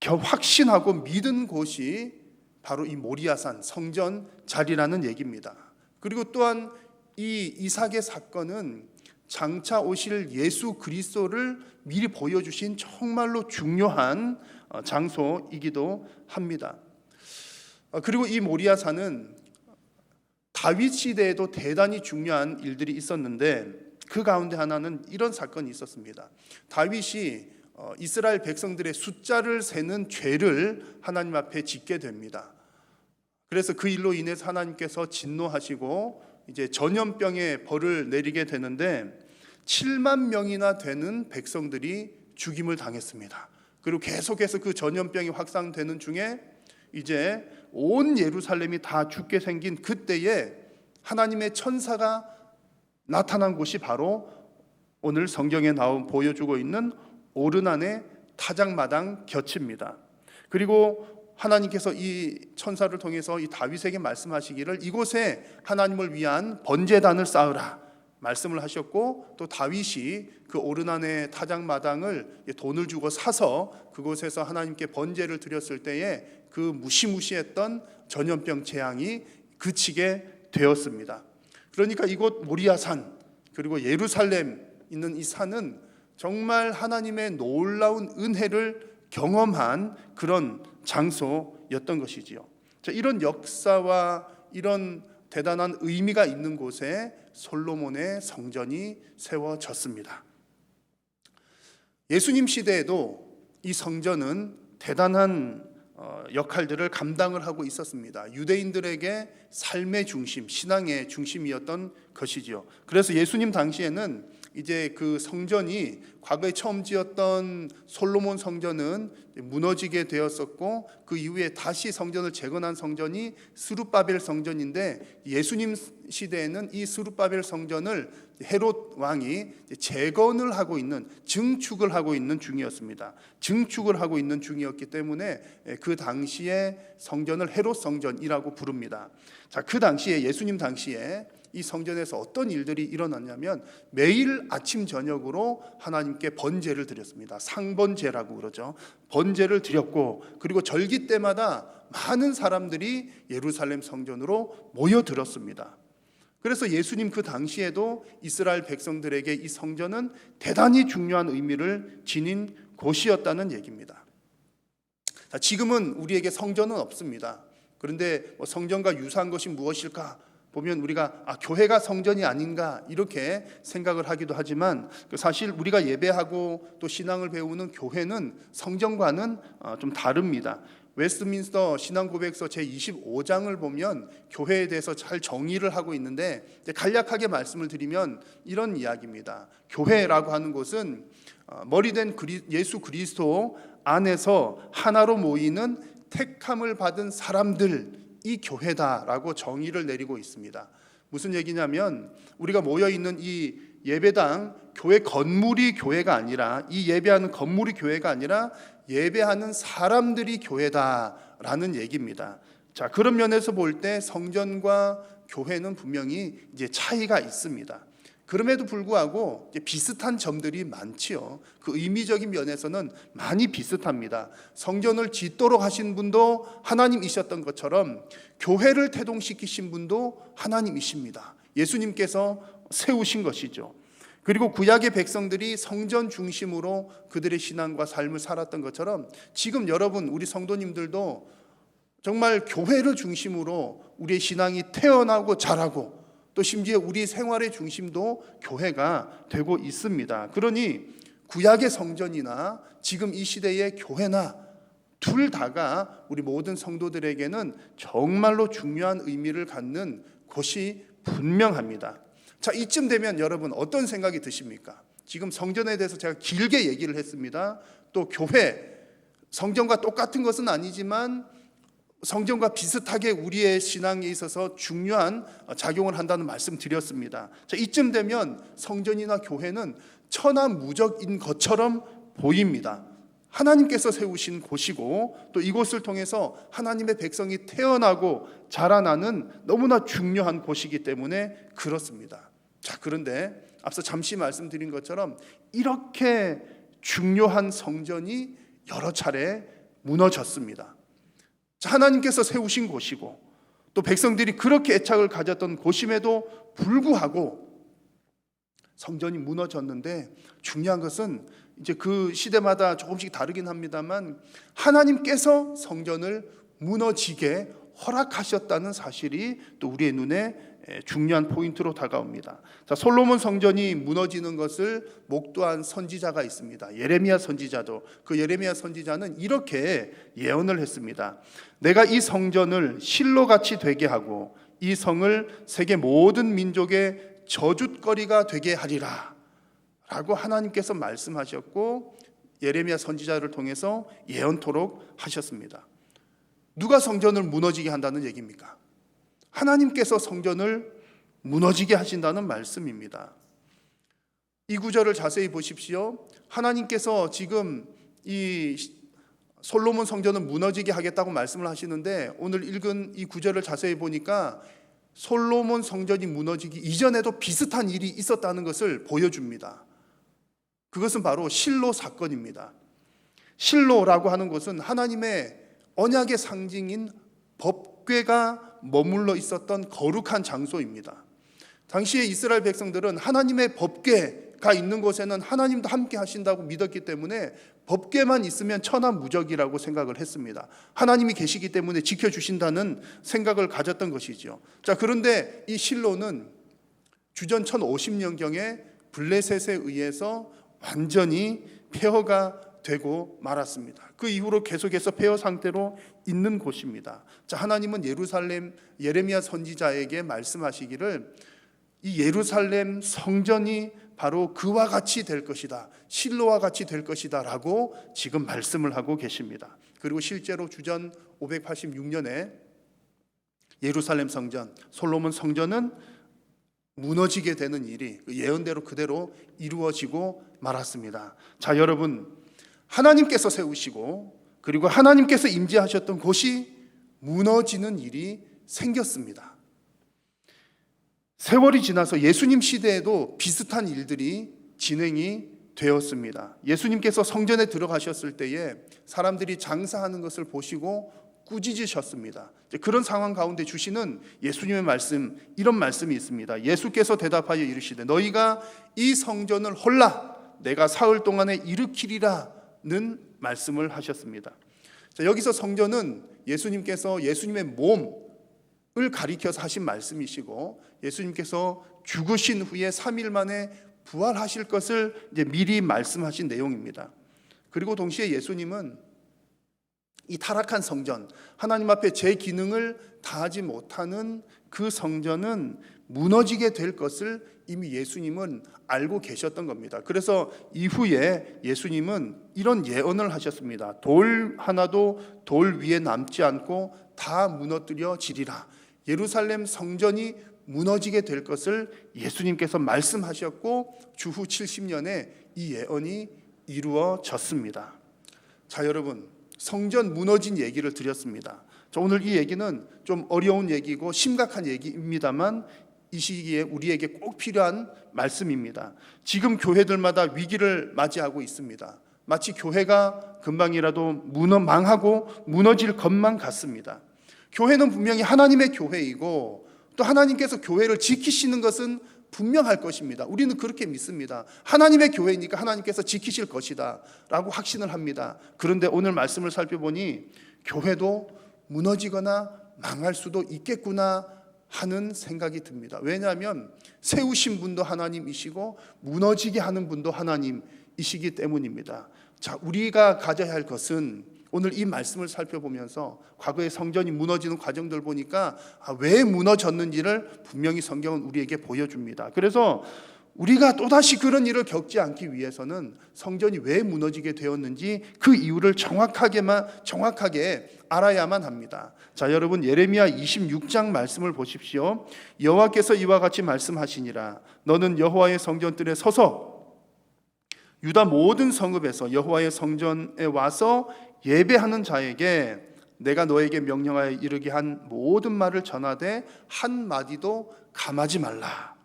Speaker 7: 확신하고 믿은 곳이 바로 이 모리아산 성전 자리라는 얘기입니다. 그리고 또한 이 이삭의 사건은 장차 오실 예수 그리스도를 미리 보여주신 정말로 중요한 장소이기도 합니다. 그리고 이 모리아산은 다윗 시대에도 대단히 중요한 일들이 있었는데 그 가운데 하나는 이런 사건이 있었습니다. 다윗이 이스라엘 백성들의 숫자를 세는 죄를 하나님 앞에 짓게 됩니다. 그래서 그 일로 인해서 하나님께서 진노하시고 이제 전염병의 벌을 내리게 되는데 7만 명이나 되는 백성들이 죽임을 당했습니다. 그리고 계속해서 그 전염병이 확산되는 중에 이제 온 예루살렘이 다 죽게 생긴 그때에 하나님의 천사가 나타난 곳이 바로 오늘 성경에 보여주고 있는 오르난의 타작마당 곁입니다. 그리고 하나님께서 이 천사를 통해서 이 다윗에게 말씀하시기를 이곳에 하나님을 위한 번제단을 쌓으라 말씀을 하셨고, 또 다윗이 그 오르난의 타작마당을 돈을 주고 사서 그곳에서 하나님께 번제를 드렸을 때에 그 무시무시했던 전염병 재앙이 그치게 되었습니다. 그러니까 이곳 모리아산 그리고 예루살렘 있는 이 산은 정말 하나님의 놀라운 은혜를 경험한 그런 장소였던 것이지요. 이런 역사와 이런 대단한 의미가 있는 곳에 솔로몬의 성전이 세워졌습니다. 예수님 시대에도 이 성전은 대단한 역할들을 감당을 하고 있었습니다. 유대인들에게 삶의 중심, 신앙의 중심이었던 것이지요. 그래서 예수님 당시에는 이제 그 성전이 과거에 처음 지었던 솔로몬 성전은 무너지게 되었었고, 그 이후에 다시 성전을 재건한 성전이 스룹바벨 성전인데, 예수님 시대에는 이 스룹바벨 성전을 헤롯 왕이 재건을 하고 있는, 증축을 하고 있는 중이었습니다. 증축을 하고 있는 중이었기 때문에 그 당시에 성전을 헤롯 성전이라고 부릅니다. 자, 그 당시에 예수님 당시에 이 성전에서 어떤 일들이 일어났냐면 매일 아침 저녁으로 하나님께 번제를 드렸습니다. 상번제라고 그러죠. 번제를 드렸고, 그리고 절기 때마다 많은 사람들이 예루살렘 성전으로 모여들었습니다. 그래서 예수님 그 당시에도 이스라엘 백성들에게 이 성전은 대단히 중요한 의미를 지닌 곳이었다는 얘기입니다. 자, 지금은 우리에게 성전은 없습니다. 그런데 성전과 유사한 것이 무엇일까 보면 우리가 교회가 성전이 아닌가 이렇게 생각을 하기도 하지만, 사실 우리가 예배하고 또 신앙을 배우는 교회는 성전과는 좀 다릅니다. 웨스트민스터 신앙고백서 제25장을 보면 교회에 대해서 잘 정의를 하고 있는데, 간략하게 말씀을 드리면 이런 이야기입니다. 교회라고 하는 것은 머리된 예수 그리스도 안에서 하나로 모이는 택함을 받은 사람들, 이 교회다라고 정의를 내리고 있습니다. 무슨 얘기냐면 우리가 모여있는 이 예배당, 교회 건물이 교회가 아니라, 이 예배하는 건물이 교회가 아니라 예배하는 사람들이 교회다라는 얘기입니다. 자, 그런 면에서 볼 때 성전과 교회는 분명히 이제 차이가 있습니다. 그럼에도 불구하고 이제 비슷한 점들이 많지요. 그 의미적인 면에서는 많이 비슷합니다. 성전을 짓도록 하신 분도 하나님이셨던 것처럼 교회를 태동시키신 분도 하나님이십니다. 예수님께서 세우신 것이죠. 그리고 구약의 백성들이 성전 중심으로 그들의 신앙과 삶을 살았던 것처럼 지금 여러분, 우리 성도님들도 정말 교회를 중심으로 우리의 신앙이 태어나고 자라고, 또 심지어 우리 생활의 중심도 교회가 되고 있습니다. 그러니 구약의 성전이나 지금 이 시대의 교회나 둘 다가 우리 모든 성도들에게는 정말로 중요한 의미를 갖는 것이 분명합니다. 자, 이쯤 되면 여러분 어떤 생각이 드십니까? 지금 성전에 대해서 제가 길게 얘기를 했습니다. 또 교회, 성전과 똑같은 것은 아니지만 성전과 비슷하게 우리의 신앙에 있어서 중요한 작용을 한다는 말씀 드렸습니다. 자, 이쯤 되면 성전이나 교회는 천하무적인 것처럼 보입니다. 하나님께서 세우신 곳이고, 또 이곳을 통해서 하나님의 백성이 태어나고 자라나는 너무나 중요한 곳이기 때문에 그렇습니다. 자, 그런데 앞서 잠시 말씀드린 것처럼 이렇게 중요한 성전이 여러 차례 무너졌습니다. 하나님께서 세우신 곳이고 또 백성들이 그렇게 애착을 가졌던 곳임에도 불구하고 성전이 무너졌는데, 중요한 것은 이제 그 시대마다 조금씩 다르긴 합니다만 하나님께서 성전을 무너지게 허락하셨다는 사실이 또 우리의 눈에 중요한 포인트로 다가옵니다. 자, 솔로몬 성전이 무너지는 것을 목도한 선지자가 있습니다. 예레미야 선지자도. 그 예레미야 선지자는 이렇게 예언을 했습니다. 내가 이 성전을 실로같이 되게 하고 이 성을 세계 모든 민족의 저주거리가 되게 하리라 라고 하나님께서 말씀하셨고 예레미야 선지자를 통해서 예언토록 하셨습니다. 누가 성전을 무너지게 한다는 얘기입니까? 하나님께서 성전을 무너지게 하신다는 말씀입니다. 이 구절을 자세히 보십시오. 하나님께서 지금 이 솔로몬 성전을 무너지게 하겠다고 말씀을 하시는데, 오늘 읽은 이 구절을 자세히 보니까 솔로몬 성전이 무너지기 이전에도 비슷한 일이 있었다는 것을 보여줍니다. 그것은 바로 실로 사건입니다. 실로라고 하는 것은 하나님의 언약의 상징인 법궤가 머물러 있었던 거룩한 장소입니다. 당시에 이스라엘 백성들은 하나님의 법궤가 있는 곳에는 하나님도 함께 하신다고 믿었기 때문에 법궤만 있으면 천하무적이라고 생각을 했습니다. 하나님이 계시기 때문에 지켜주신다는 생각을 가졌던 것이죠. 자, 그런데 이 실로는 주전 1050년경에 블레셋에 의해서 완전히 폐허가 되고 말았습니다. 그 이후로 계속해서 폐허 상태로 있는 곳입니다. 자, 하나님은 예루살렘 예레미야 선지자에게 말씀하시기를 이 예루살렘 성전이 바로 그와 같이 될 것이다, 실로와 같이 될 것이다 라고 지금 말씀을 하고 계십니다. 그리고 실제로 주전 586년에 예루살렘 성전, 솔로몬 성전은 무너지게 되는 일이 예언대로 그대로 이루어지고 말았습니다. 자, 여러분, 하나님께서 세우시고 그리고 하나님께서 임재하셨던 곳이 무너지는 일이 생겼습니다. 세월이 지나서 예수님 시대에도 비슷한 일들이 진행이 되었습니다. 예수님께서 성전에 들어가셨을 때에 사람들이 장사하는 것을 보시고 꾸짖으셨습니다. 그런 상황 가운데 주시는 예수님의 말씀, 이런 말씀이 있습니다. 예수께서 대답하여 이르시되 너희가 이 성전을 홀라 내가 사흘 동안에 일으키리라 는 말씀을 하셨습니다. 자, 여기서 성전은 예수님께서 예수님의 몸을 가리켜서 하신 말씀이시고 예수님께서 죽으신 후에 3일 만에 부활하실 것을 이제 미리 말씀하신 내용입니다. 그리고 동시에 예수님은 이 타락한 성전, 하나님 앞에 제 기능을 다하지 못하는 그 성전은 무너지게 될 것을 이미 예수님은 알고 계셨던 겁니다. 그래서 이후에 예수님은 이런 예언을 하셨습니다. 돌 하나도 돌 위에 남지 않고 다 무너뜨려지리라. 예루살렘 성전이 무너지게 될 것을 예수님께서 말씀하셨고 주후 70년에 이 예언이 이루어졌습니다. 자, 여러분, 성전 무너진 얘기를 드렸습니다. 오늘 이 얘기는 좀 어려운 얘기고 심각한 얘기입니다만 이 시기에 우리에게 꼭 필요한 말씀입니다. 지금 교회들마다 위기를 맞이하고 있습니다. 마치 교회가 금방이라도 망하고 무너질 것만 같습니다. 교회는 분명히 하나님의 교회이고 또 하나님께서 교회를 지키시는 것은 분명할 것입니다. 우리는 그렇게 믿습니다. 하나님의 교회니까 하나님께서 지키실 것이다 라고 확신을 합니다. 그런데 오늘 말씀을 살펴보니 교회도 무너지거나 망할 수도 있겠구나 하는 생각이 듭니다. 왜냐하면 세우신 분도 하나님이시고 무너지게 하는 분도 하나님이시기 때문입니다. 자, 우리가 가져야 할 것은 오늘 이 말씀을 살펴보면서 과거의 성전이 무너지는 과정들 보니까 왜 무너졌는지를 분명히 성경은 우리에게 보여줍니다. 그래서 우리가 또다시 그런 일을 겪지 않기 위해서는 성전이 왜 무너지게 되었는지 그 이유를 정확하게 알아야만 합니다. 자, 여러분, 예레미야 26장 말씀을 보십시오. 여호와께서 이와 같이 말씀하시니라. 너는 여호와의 성전들에 서서 유다 모든 성읍에서 여호와의 성전에 와서 예배하는 자에게 내가 너에게 명령하여 이르게 한 모든 말을 전하되 한 마디도 감하지 말라.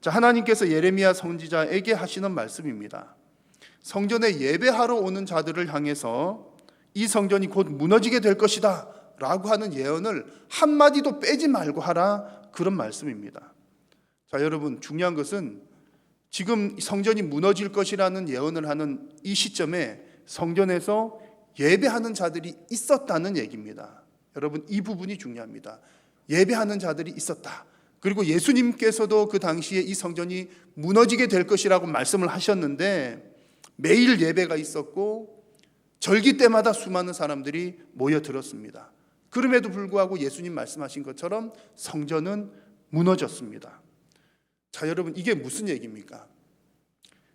Speaker 7: 자, 하나님께서 예레미야 선지자에게 하시는 말씀입니다. 성전에 예배하러 오는 자들을 향해서 이 성전이 곧 무너지게 될 것이다 라고 하는 예언을 한마디도 빼지 말고 하라, 그런 말씀입니다. 자, 여러분, 중요한 것은 지금 성전이 무너질 것이라는 예언을 하는 이 시점에 성전에서 예배하는 자들이 있었다는 얘기입니다. 여러분, 이 부분이 중요합니다. 예배하는 자들이 있었다. 그리고 예수님께서도 그 당시에 이 성전이 무너지게 될 것이라고 말씀을 하셨는데 매일 예배가 있었고 절기 때마다 수많은 사람들이 모여들었습니다. 그럼에도 불구하고 예수님 말씀하신 것처럼 성전은 무너졌습니다. 자, 여러분, 이게 무슨 얘기입니까?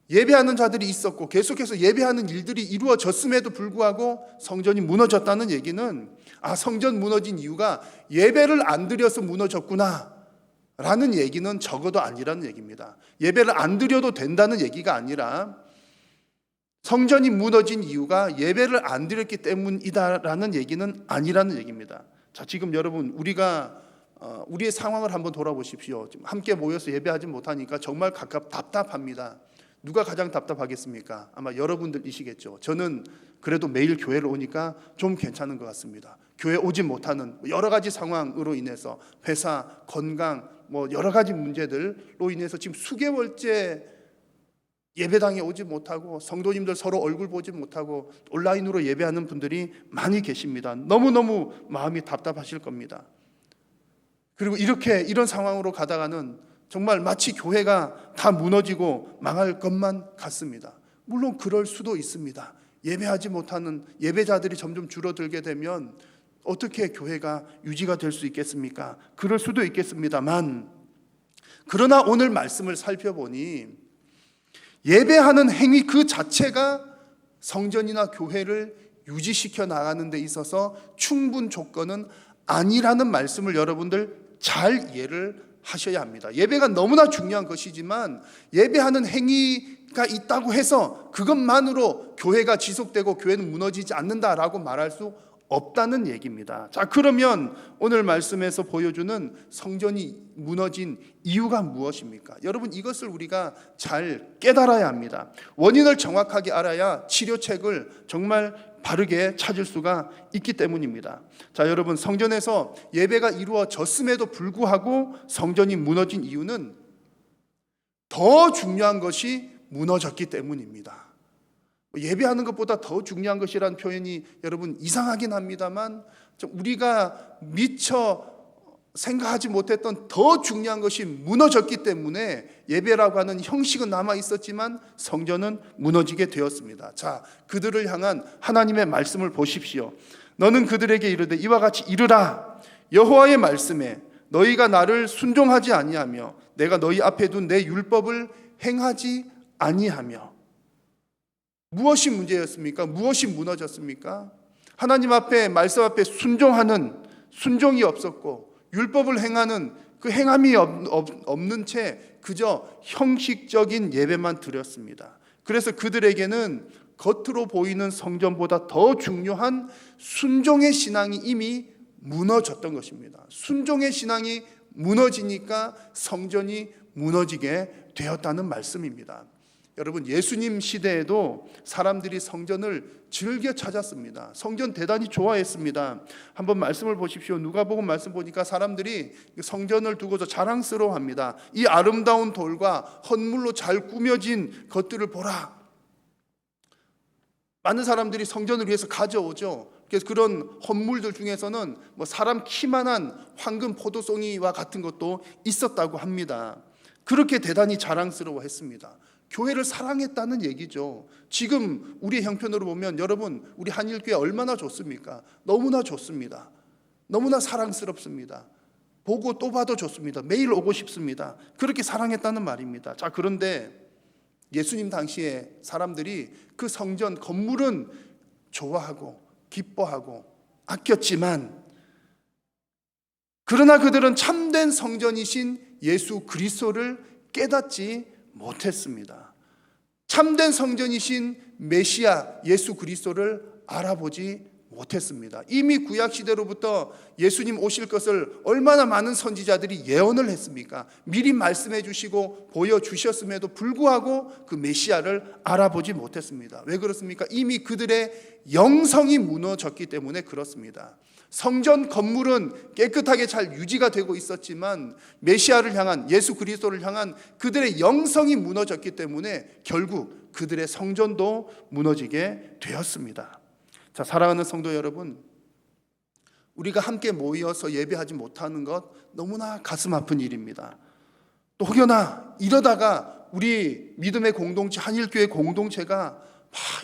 Speaker 7: 예배하는 자들이 있었고 계속해서 예배하는 일들이 이루어졌음에도 불구하고 성전이 무너졌다는 얘기는, 성전 무너진 이유가 예배를 안 드려서 무너졌구나 라는 얘기는 적어도 아니라는 얘기입니다. 예배를 안 드려도 된다는 얘기가 아니라 성전이 무너진 이유가 예배를 안 드렸기 때문이다라는 얘기는 아니라는 얘기입니다. 자, 지금 여러분, 우리가 우리의 상황을 한번 돌아보십시오. 지금 함께 모여서 예배하지 못하니까 정말 답답합니다. 누가 가장 답답하겠습니까? 아마 여러분들이시겠죠. 저는 그래도 매일 교회를 오니까 좀 괜찮은 것 같습니다. 교회 오지 못하는 여러 가지 상황으로 인해서 회사, 건강, 여러 가지 문제들로 인해서 지금 수개월째 예배당에 오지 못하고 성도님들 서로 얼굴 보지 못하고 온라인으로 예배하는 분들이 많이 계십니다. 너무너무 마음이 답답하실 겁니다. 그리고 이런 상황으로 가다가는 정말 마치 교회가 다 무너지고 망할 것만 같습니다. 물론 그럴 수도 있습니다. 예배하지 못하는 예배자들이 점점 줄어들게 되면 어떻게 교회가 유지가 될 수 있겠습니까? 그럴 수도 있겠습니다만, 그러나 오늘 말씀을 살펴보니 예배하는 행위 그 자체가 성전이나 교회를 유지시켜 나가는 데 있어서 충분 조건은 아니라는 말씀을 여러분들 잘 이해를 하셔야 합니다. 예배가 너무나 중요한 것이지만 예배하는 행위가 있다고 해서 그것만으로 교회가 지속되고 교회는 무너지지 않는다라고 말할 수 없다는 얘기입니다. 자, 그러면 오늘 말씀에서 보여주는 성전이 무너진 이유가 무엇입니까? 여러분, 이것을 우리가 잘 깨달아야 합니다. 원인을 정확하게 알아야 치료책을 정말 바르게 찾을 수가 있기 때문입니다. 자, 여러분, 성전에서 예배가 이루어졌음에도 불구하고 성전이 무너진 이유는 더 중요한 것이 무너졌기 때문입니다. 예배하는 것보다 더 중요한 것이라는 표현이 여러분 이상하긴 합니다만, 우리가 미처 생각하지 못했던 더 중요한 것이 무너졌기 때문에 예배라고 하는 형식은 남아 있었지만 성전은 무너지게 되었습니다. 자, 그들을 향한 하나님의 말씀을 보십시오. 너는 그들에게 이르되 이와 같이 이르라. 여호와의 말씀에 너희가 나를 순종하지 아니하며 내가 너희 앞에 둔 내 율법을 행하지 아니하며. 무엇이 문제였습니까? 무엇이 무너졌습니까? 하나님 앞에, 말씀 앞에 순종이 없었고 율법을 행하는 그 행함이 없는 채 그저 형식적인 예배만 드렸습니다. 그래서 그들에게는 겉으로 보이는 성전보다 더 중요한 순종의 신앙이 이미 무너졌던 것입니다. 순종의 신앙이 무너지니까 성전이 무너지게 되었다는 말씀입니다. 여러분, 예수님 시대에도 사람들이 성전을 즐겨 찾았습니다. 성전 대단히 좋아했습니다. 한번 말씀을 보십시오. 누가복음 말씀 보니까 사람들이 성전을 두고서 자랑스러워합니다. 이 아름다운 돌과 헌물로 잘 꾸며진 것들을 보라. 많은 사람들이 성전을 위해서 가져오죠. 그래서 그런 헌물들 중에서는 사람 키만한 황금 포도송이와 같은 것도 있었다고 합니다. 그렇게 대단히 자랑스러워했습니다. 교회를 사랑했다는 얘기죠. 지금 우리의 형편으로 보면 여러분, 우리 한일교회 얼마나 좋습니까? 너무나 좋습니다. 너무나 사랑스럽습니다. 보고 또 봐도 좋습니다. 매일 오고 싶습니다. 그렇게 사랑했다는 말입니다. 자, 그런데 예수님 당시에 사람들이 그 성전 건물은 좋아하고 기뻐하고 아꼈지만, 그러나 그들은 참된 성전이신 예수 그리스도를 깨닫지 못했습니다. 참된 성전이신 메시아 예수 그리스도를 알아보지 못했습니다. 이미 구약 시대로부터 예수님 오실 것을 얼마나 많은 선지자들이 예언을 했습니까? 미리 말씀해 주시고 보여주셨음에도 불구하고 그 메시아를 알아보지 못했습니다. 왜 그렇습니까? 이미 그들의 영성이 무너졌기 때문에 그렇습니다. 성전 건물은 깨끗하게 잘 유지가 되고 있었지만 메시아를 향한, 예수 그리스도를 향한 그들의 영성이 무너졌기 때문에 결국 그들의 성전도 무너지게 되었습니다. 자, 사랑하는 성도 여러분, 우리가 함께 모여서 예배하지 못하는 것 너무나 가슴 아픈 일입니다. 또 혹여나 이러다가 우리 믿음의 공동체, 한일교회 공동체가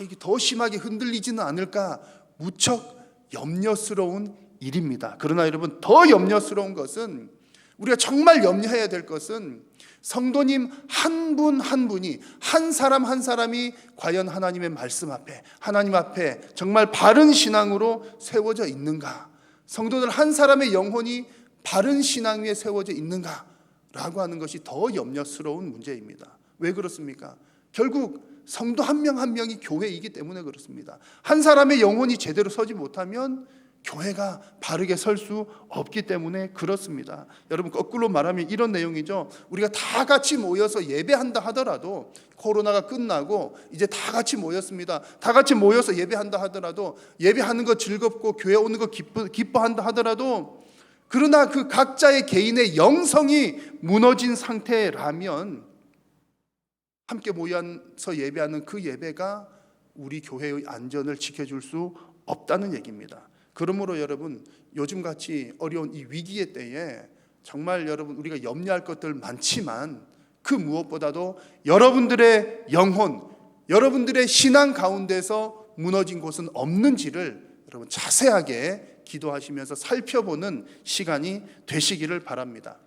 Speaker 7: 이게 더 심하게 흔들리지는 않을까 무척 염려스러운 일입니다. 그러나 여러분, 더 염려스러운 것은, 우리가 정말 염려해야 될 것은 성도님 한 분 한 분이, 한 사람 한 사람이 과연 하나님의 말씀 앞에, 하나님 앞에 정말 바른 신앙으로 세워져 있는가, 성도들 한 사람의 영혼이 바른 신앙 위에 세워져 있는가 라고 하는 것이 더 염려스러운 문제입니다. 왜 그렇습니까? 결국 성도 한 명 한 명이 교회이기 때문에 그렇습니다. 한 사람의 영혼이 제대로 서지 못하면 교회가 바르게 설 수 없기 때문에 그렇습니다. 여러분, 거꾸로 말하면 이런 내용이죠. 우리가 다 같이 모여서 예배한다 하더라도, 코로나가 끝나고 이제 다 같이 모였습니다. 다 같이 모여서 예배한다 하더라도, 예배하는 거 즐겁고 교회 오는 거 기뻐한다 하더라도, 그러나 그 각자의 개인의 영성이 무너진 상태라면 함께 모여서 예배하는 그 예배가 우리 교회의 안전을 지켜줄 수 없다는 얘기입니다. 그러므로 여러분, 요즘같이 어려운 이 위기의 때에 정말 여러분, 우리가 염려할 것들 많지만 그 무엇보다도 여러분들의 영혼, 여러분들의 신앙 가운데서 무너진 곳은 없는지를 여러분 자세하게 기도하시면서 살펴보는 시간이 되시기를 바랍니다.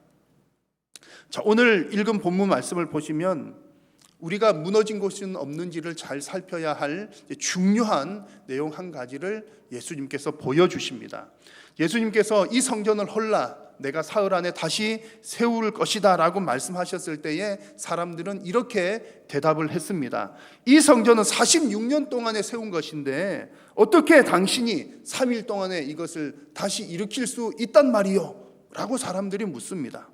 Speaker 7: 자, 오늘 읽은 본문 말씀을 보시면 우리가 무너진 곳은 없는지를 잘 살펴야 할 중요한 내용 한 가지를 예수님께서 보여주십니다. 예수님께서 이 성전을 헐라 내가 사흘 안에 다시 세울 것이다 라고 말씀하셨을 때에 사람들은 이렇게 대답을 했습니다. 이 성전은 46년 동안에 세운 것인데 어떻게 당신이 3일 동안에 이것을 다시 일으킬 수 있단 말이요? 라고 사람들이 묻습니다.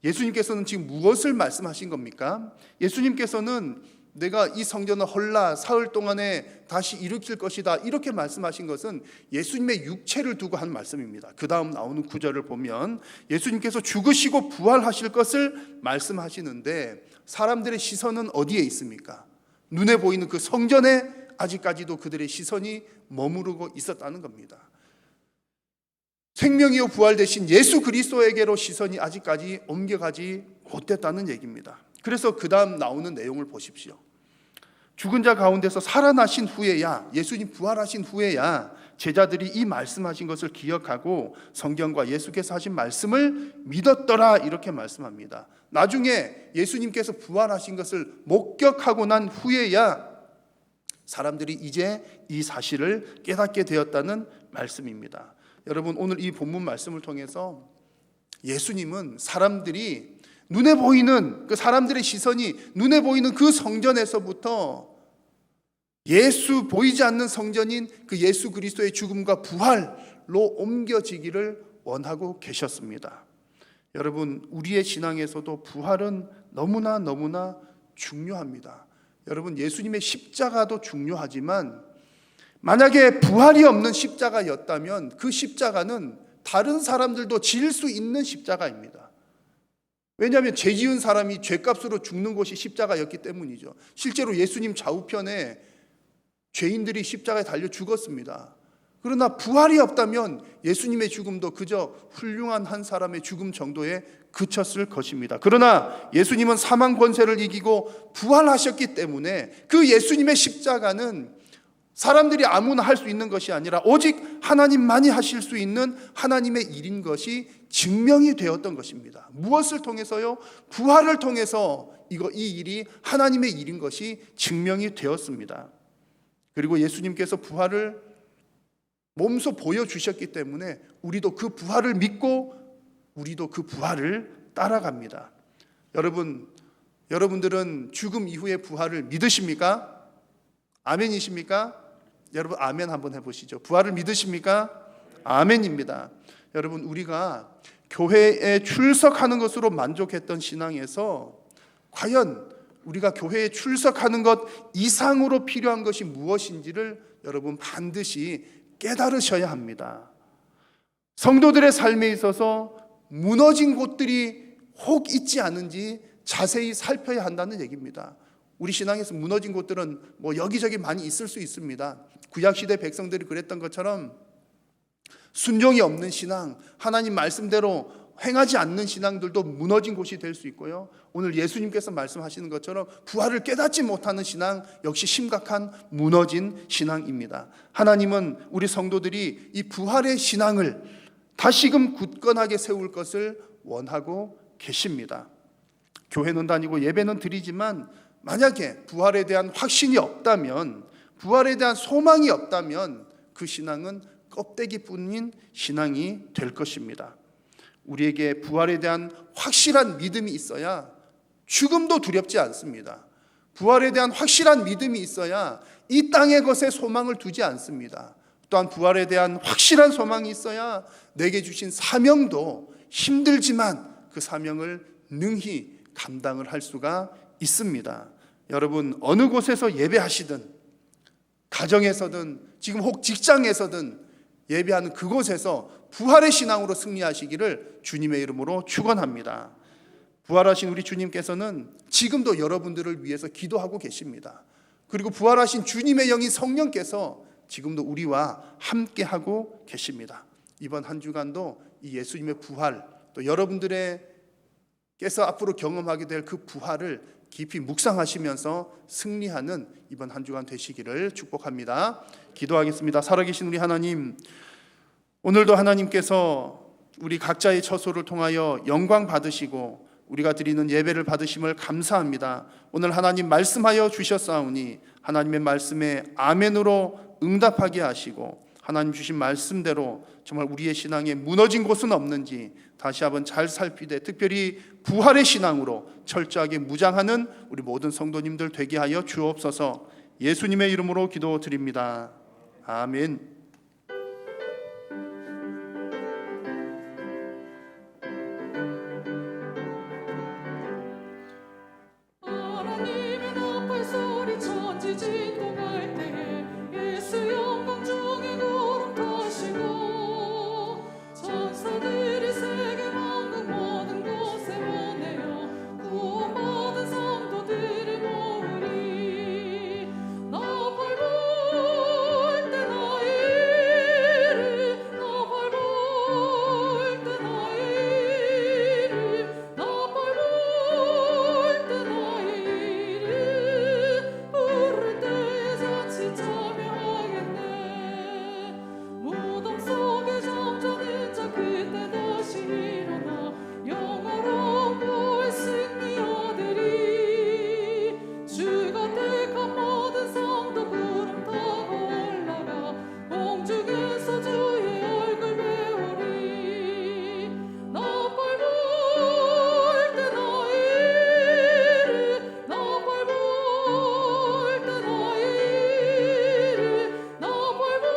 Speaker 7: 예수님께서는 지금 무엇을 말씀하신 겁니까? 예수님께서는 내가 이 성전을 헐라 사흘 동안에 다시 일으킬 것이다 이렇게 말씀하신 것은 예수님의 육체를 두고 한 말씀입니다. 그 다음 나오는 구절을 보면 예수님께서 죽으시고 부활하실 것을 말씀하시는데 사람들의 시선은 어디에 있습니까? 눈에 보이는 그 성전에 아직까지도 그들의 시선이 머무르고 있었다는 겁니다. 생명이요 부활 되신 예수 그리스도에게로 시선이 아직까지 옮겨가지 못했다는 얘기입니다. 그래서 그 다음 나오는 내용을 보십시오. 죽은 자 가운데서 살아나신 후에야, 예수님 부활하신 후에야 제자들이 이 말씀하신 것을 기억하고 성경과 예수께서 하신 말씀을 믿었더라 이렇게 말씀합니다. 나중에 예수님께서 부활하신 것을 목격하고 난 후에야 사람들이 이제 이 사실을 깨닫게 되었다는 말씀입니다. 여러분, 오늘 이 본문 말씀을 통해서 예수님은 사람들이 눈에 보이는 그 사람들의 시선이 눈에 보이는 그 성전에서부터 예수 보이지 않는 성전인 그 예수 그리스도의 죽음과 부활로 옮겨지기를 원하고 계셨습니다. 여러분, 우리의 신앙에서도 부활은 너무나 중요합니다. 여러분, 예수님의 십자가도 중요하지만 만약에 부활이 없는 십자가였다면 그 십자가는 다른 사람들도 질 수 있는 십자가입니다. 왜냐하면 죄 지은 사람이 죄값으로 죽는 곳이 십자가였기 때문이죠. 실제로 예수님 좌우편에 죄인들이 십자가에 달려 죽었습니다. 그러나 부활이 없다면 예수님의 죽음도 그저 훌륭한 한 사람의 죽음 정도에 그쳤을 것입니다. 그러나 예수님은 사망 권세를 이기고 부활하셨기 때문에 그 예수님의 십자가는 사람들이 아무나 할 수 있는 것이 아니라 오직 하나님만이 하실 수 있는 하나님의 일인 것이 증명이 되었던 것입니다. 무엇을 통해서요? 부활을 통해서 이 일이 하나님의 일인 것이 증명이 되었습니다. 그리고 예수님께서 부활을 몸소 보여주셨기 때문에 우리도 그 부활을 믿고 우리도 그 부활을 따라갑니다. 여러분들은 죽음 이후의 부활을 믿으십니까? 아멘이십니까? 여러분 아멘 한번 해보시죠. 부활을 믿으십니까? 아멘입니다. 여러분 우리가 교회에 출석하는 것으로 만족했던 신앙에서 과연 우리가 교회에 출석하는 것 이상으로 필요한 것이 무엇인지를 여러분 반드시 깨달으셔야 합니다. 성도들의 삶에 있어서 무너진 곳들이 혹 있지 않은지 자세히 살펴야 한다는 얘기입니다. 우리 신앙에서 무너진 곳들은 뭐 여기저기 많이 있을 수 있습니다. 구약시대 백성들이 그랬던 것처럼 순종이 없는 신앙, 하나님 말씀대로 행하지 않는 신앙들도 무너진 곳이 될 수 있고요. 오늘 예수님께서 말씀하시는 것처럼 부활을 깨닫지 못하는 신앙 역시 심각한 무너진 신앙입니다. 하나님은 우리 성도들이 이 부활의 신앙을 다시금 굳건하게 세울 것을 원하고 계십니다. 교회는 다니고 예배는 드리지만 만약에 부활에 대한 확신이 없다면, 부활에 대한 소망이 없다면 그 신앙은 껍데기뿐인 신앙이 될 것입니다. 우리에게 부활에 대한 확실한 믿음이 있어야 죽음도 두렵지 않습니다. 부활에 대한 확실한 믿음이 있어야 이 땅의 것에 소망을 두지 않습니다. 또한 부활에 대한 확실한 소망이 있어야 내게 주신 사명도 힘들지만 그 사명을 능히 감당을 할 수가 있습니다. 여러분 어느 곳에서 예배하시든 가정에서든 지금 혹 직장에서든 예배하는 그곳에서 부활의 신앙으로 승리하시기를 주님의 이름으로 축원합니다. 부활하신 우리 주님께서는 지금도 여러분들을 위해서 기도하고 계십니다. 그리고 부활하신 주님의 영인 성령께서 지금도 우리와 함께하고 계십니다. 이번 한 주간도 이 예수님의 부활, 또 여러분들께서 앞으로 경험하게 될 그 부활을 깊이 묵상하시면서 승리하는 이번 한 주간 되시기를 축복합니다. 기도하겠습니다. 살아계신 우리 하나님, 오늘도 하나님께서 우리 각자의 처소를 통하여 영광 받으시고 우리가 드리는 예배를 받으심을 감사합니다. 오늘 하나님 말씀하여 주셨사오니 하나님의 말씀에 아멘으로 응답하게 하시고 하나님 주신 말씀대로 정말 우리의 신앙에 무너진 곳은 없는지 다시 한번 잘 살피되 특별히 부활의 신앙으로 철저하게 무장하는 우리 모든 성도님들 되게 하여 주옵소서. 예수님의 이름으로 기도드립니다. 아멘.
Speaker 6: 하나님의 나팔 소리 천지 진동할 때에 예수 영광 중에 구름 타시고 천사들이 세계 만국 모든 곳에 원하여 구원받은 성도들을 모으리. 나팔 불 때 나의 이름, 나팔 불 때 나의 이름, 나팔 불 때 나의 이름 부를 때에 자칫 참여하겠네. 무덤 속에 잠자는 자 그때 다시 일어나 영원한 부활 승리 얻으리. 주가 택한 모든 성도 구름 타고 올라가 공중에서 주의 얼굴 배우리. 나팔 불 때 나의 이름, 나팔 불 때 나의 이름, 나팔 불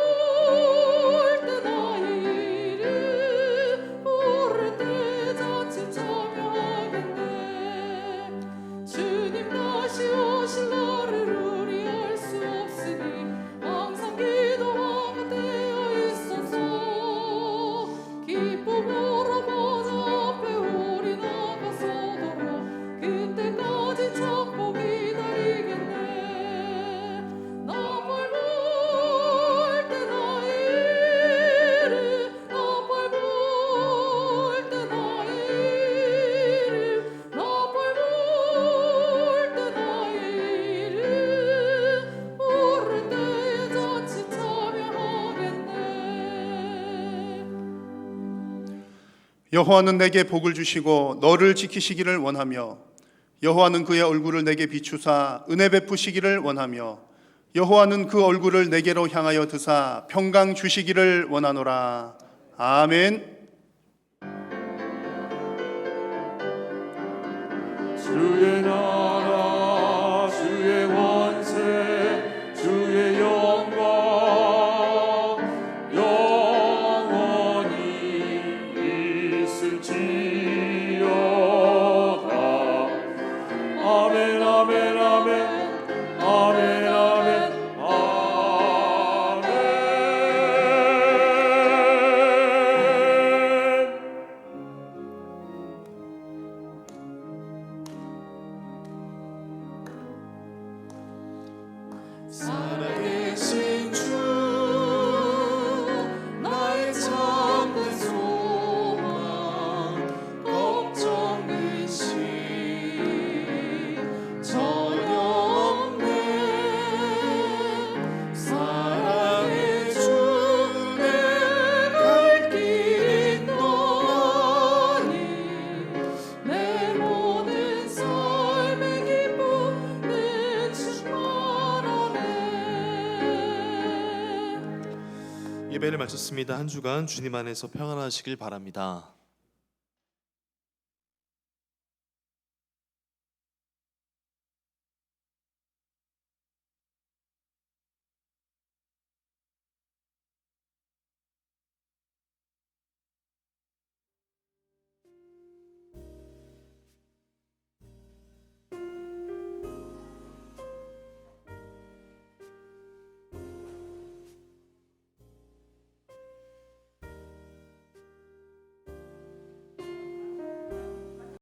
Speaker 6: 때 나의 이름 부를 때에 자칫 참여하겠네. 주님 다시 오실 날을 우리 알 수 없으니 항상 기도하며 되어 있소서. 기쁨으로 보좌 앞에 우리 나가서도록 그때까지 찾고 기다리겠네. 나팔 불 때 나의 이름, 나팔 불 때 나의 이름, 나팔 불 때 나의 이름 부를 때에 자칫 참여하겠네.
Speaker 7: 여호와는 내게 복을 주시고 너를 지키시기를 원하며 여호와는 그의 얼굴을 내게 비추사 은혜 베푸시기를 원하며 여호와는 그 얼굴을 내게로 향하여 드사 평강 주시기를 원하노라. 아멘.
Speaker 5: 주의 나라 주의 원세 주의 영광 아멘 아멘 아멘 아멘 아멘
Speaker 6: 살아계신 주 나의 참된 소망 걱정 의심 전혀 없네 사랑의 주 내가 갈 길 인도하니 내 모든 삶의 기쁨은 충만하네.
Speaker 3: 예배를 마쳤습니다. 한 주간 주님 안에서 평안하시길 바랍니다.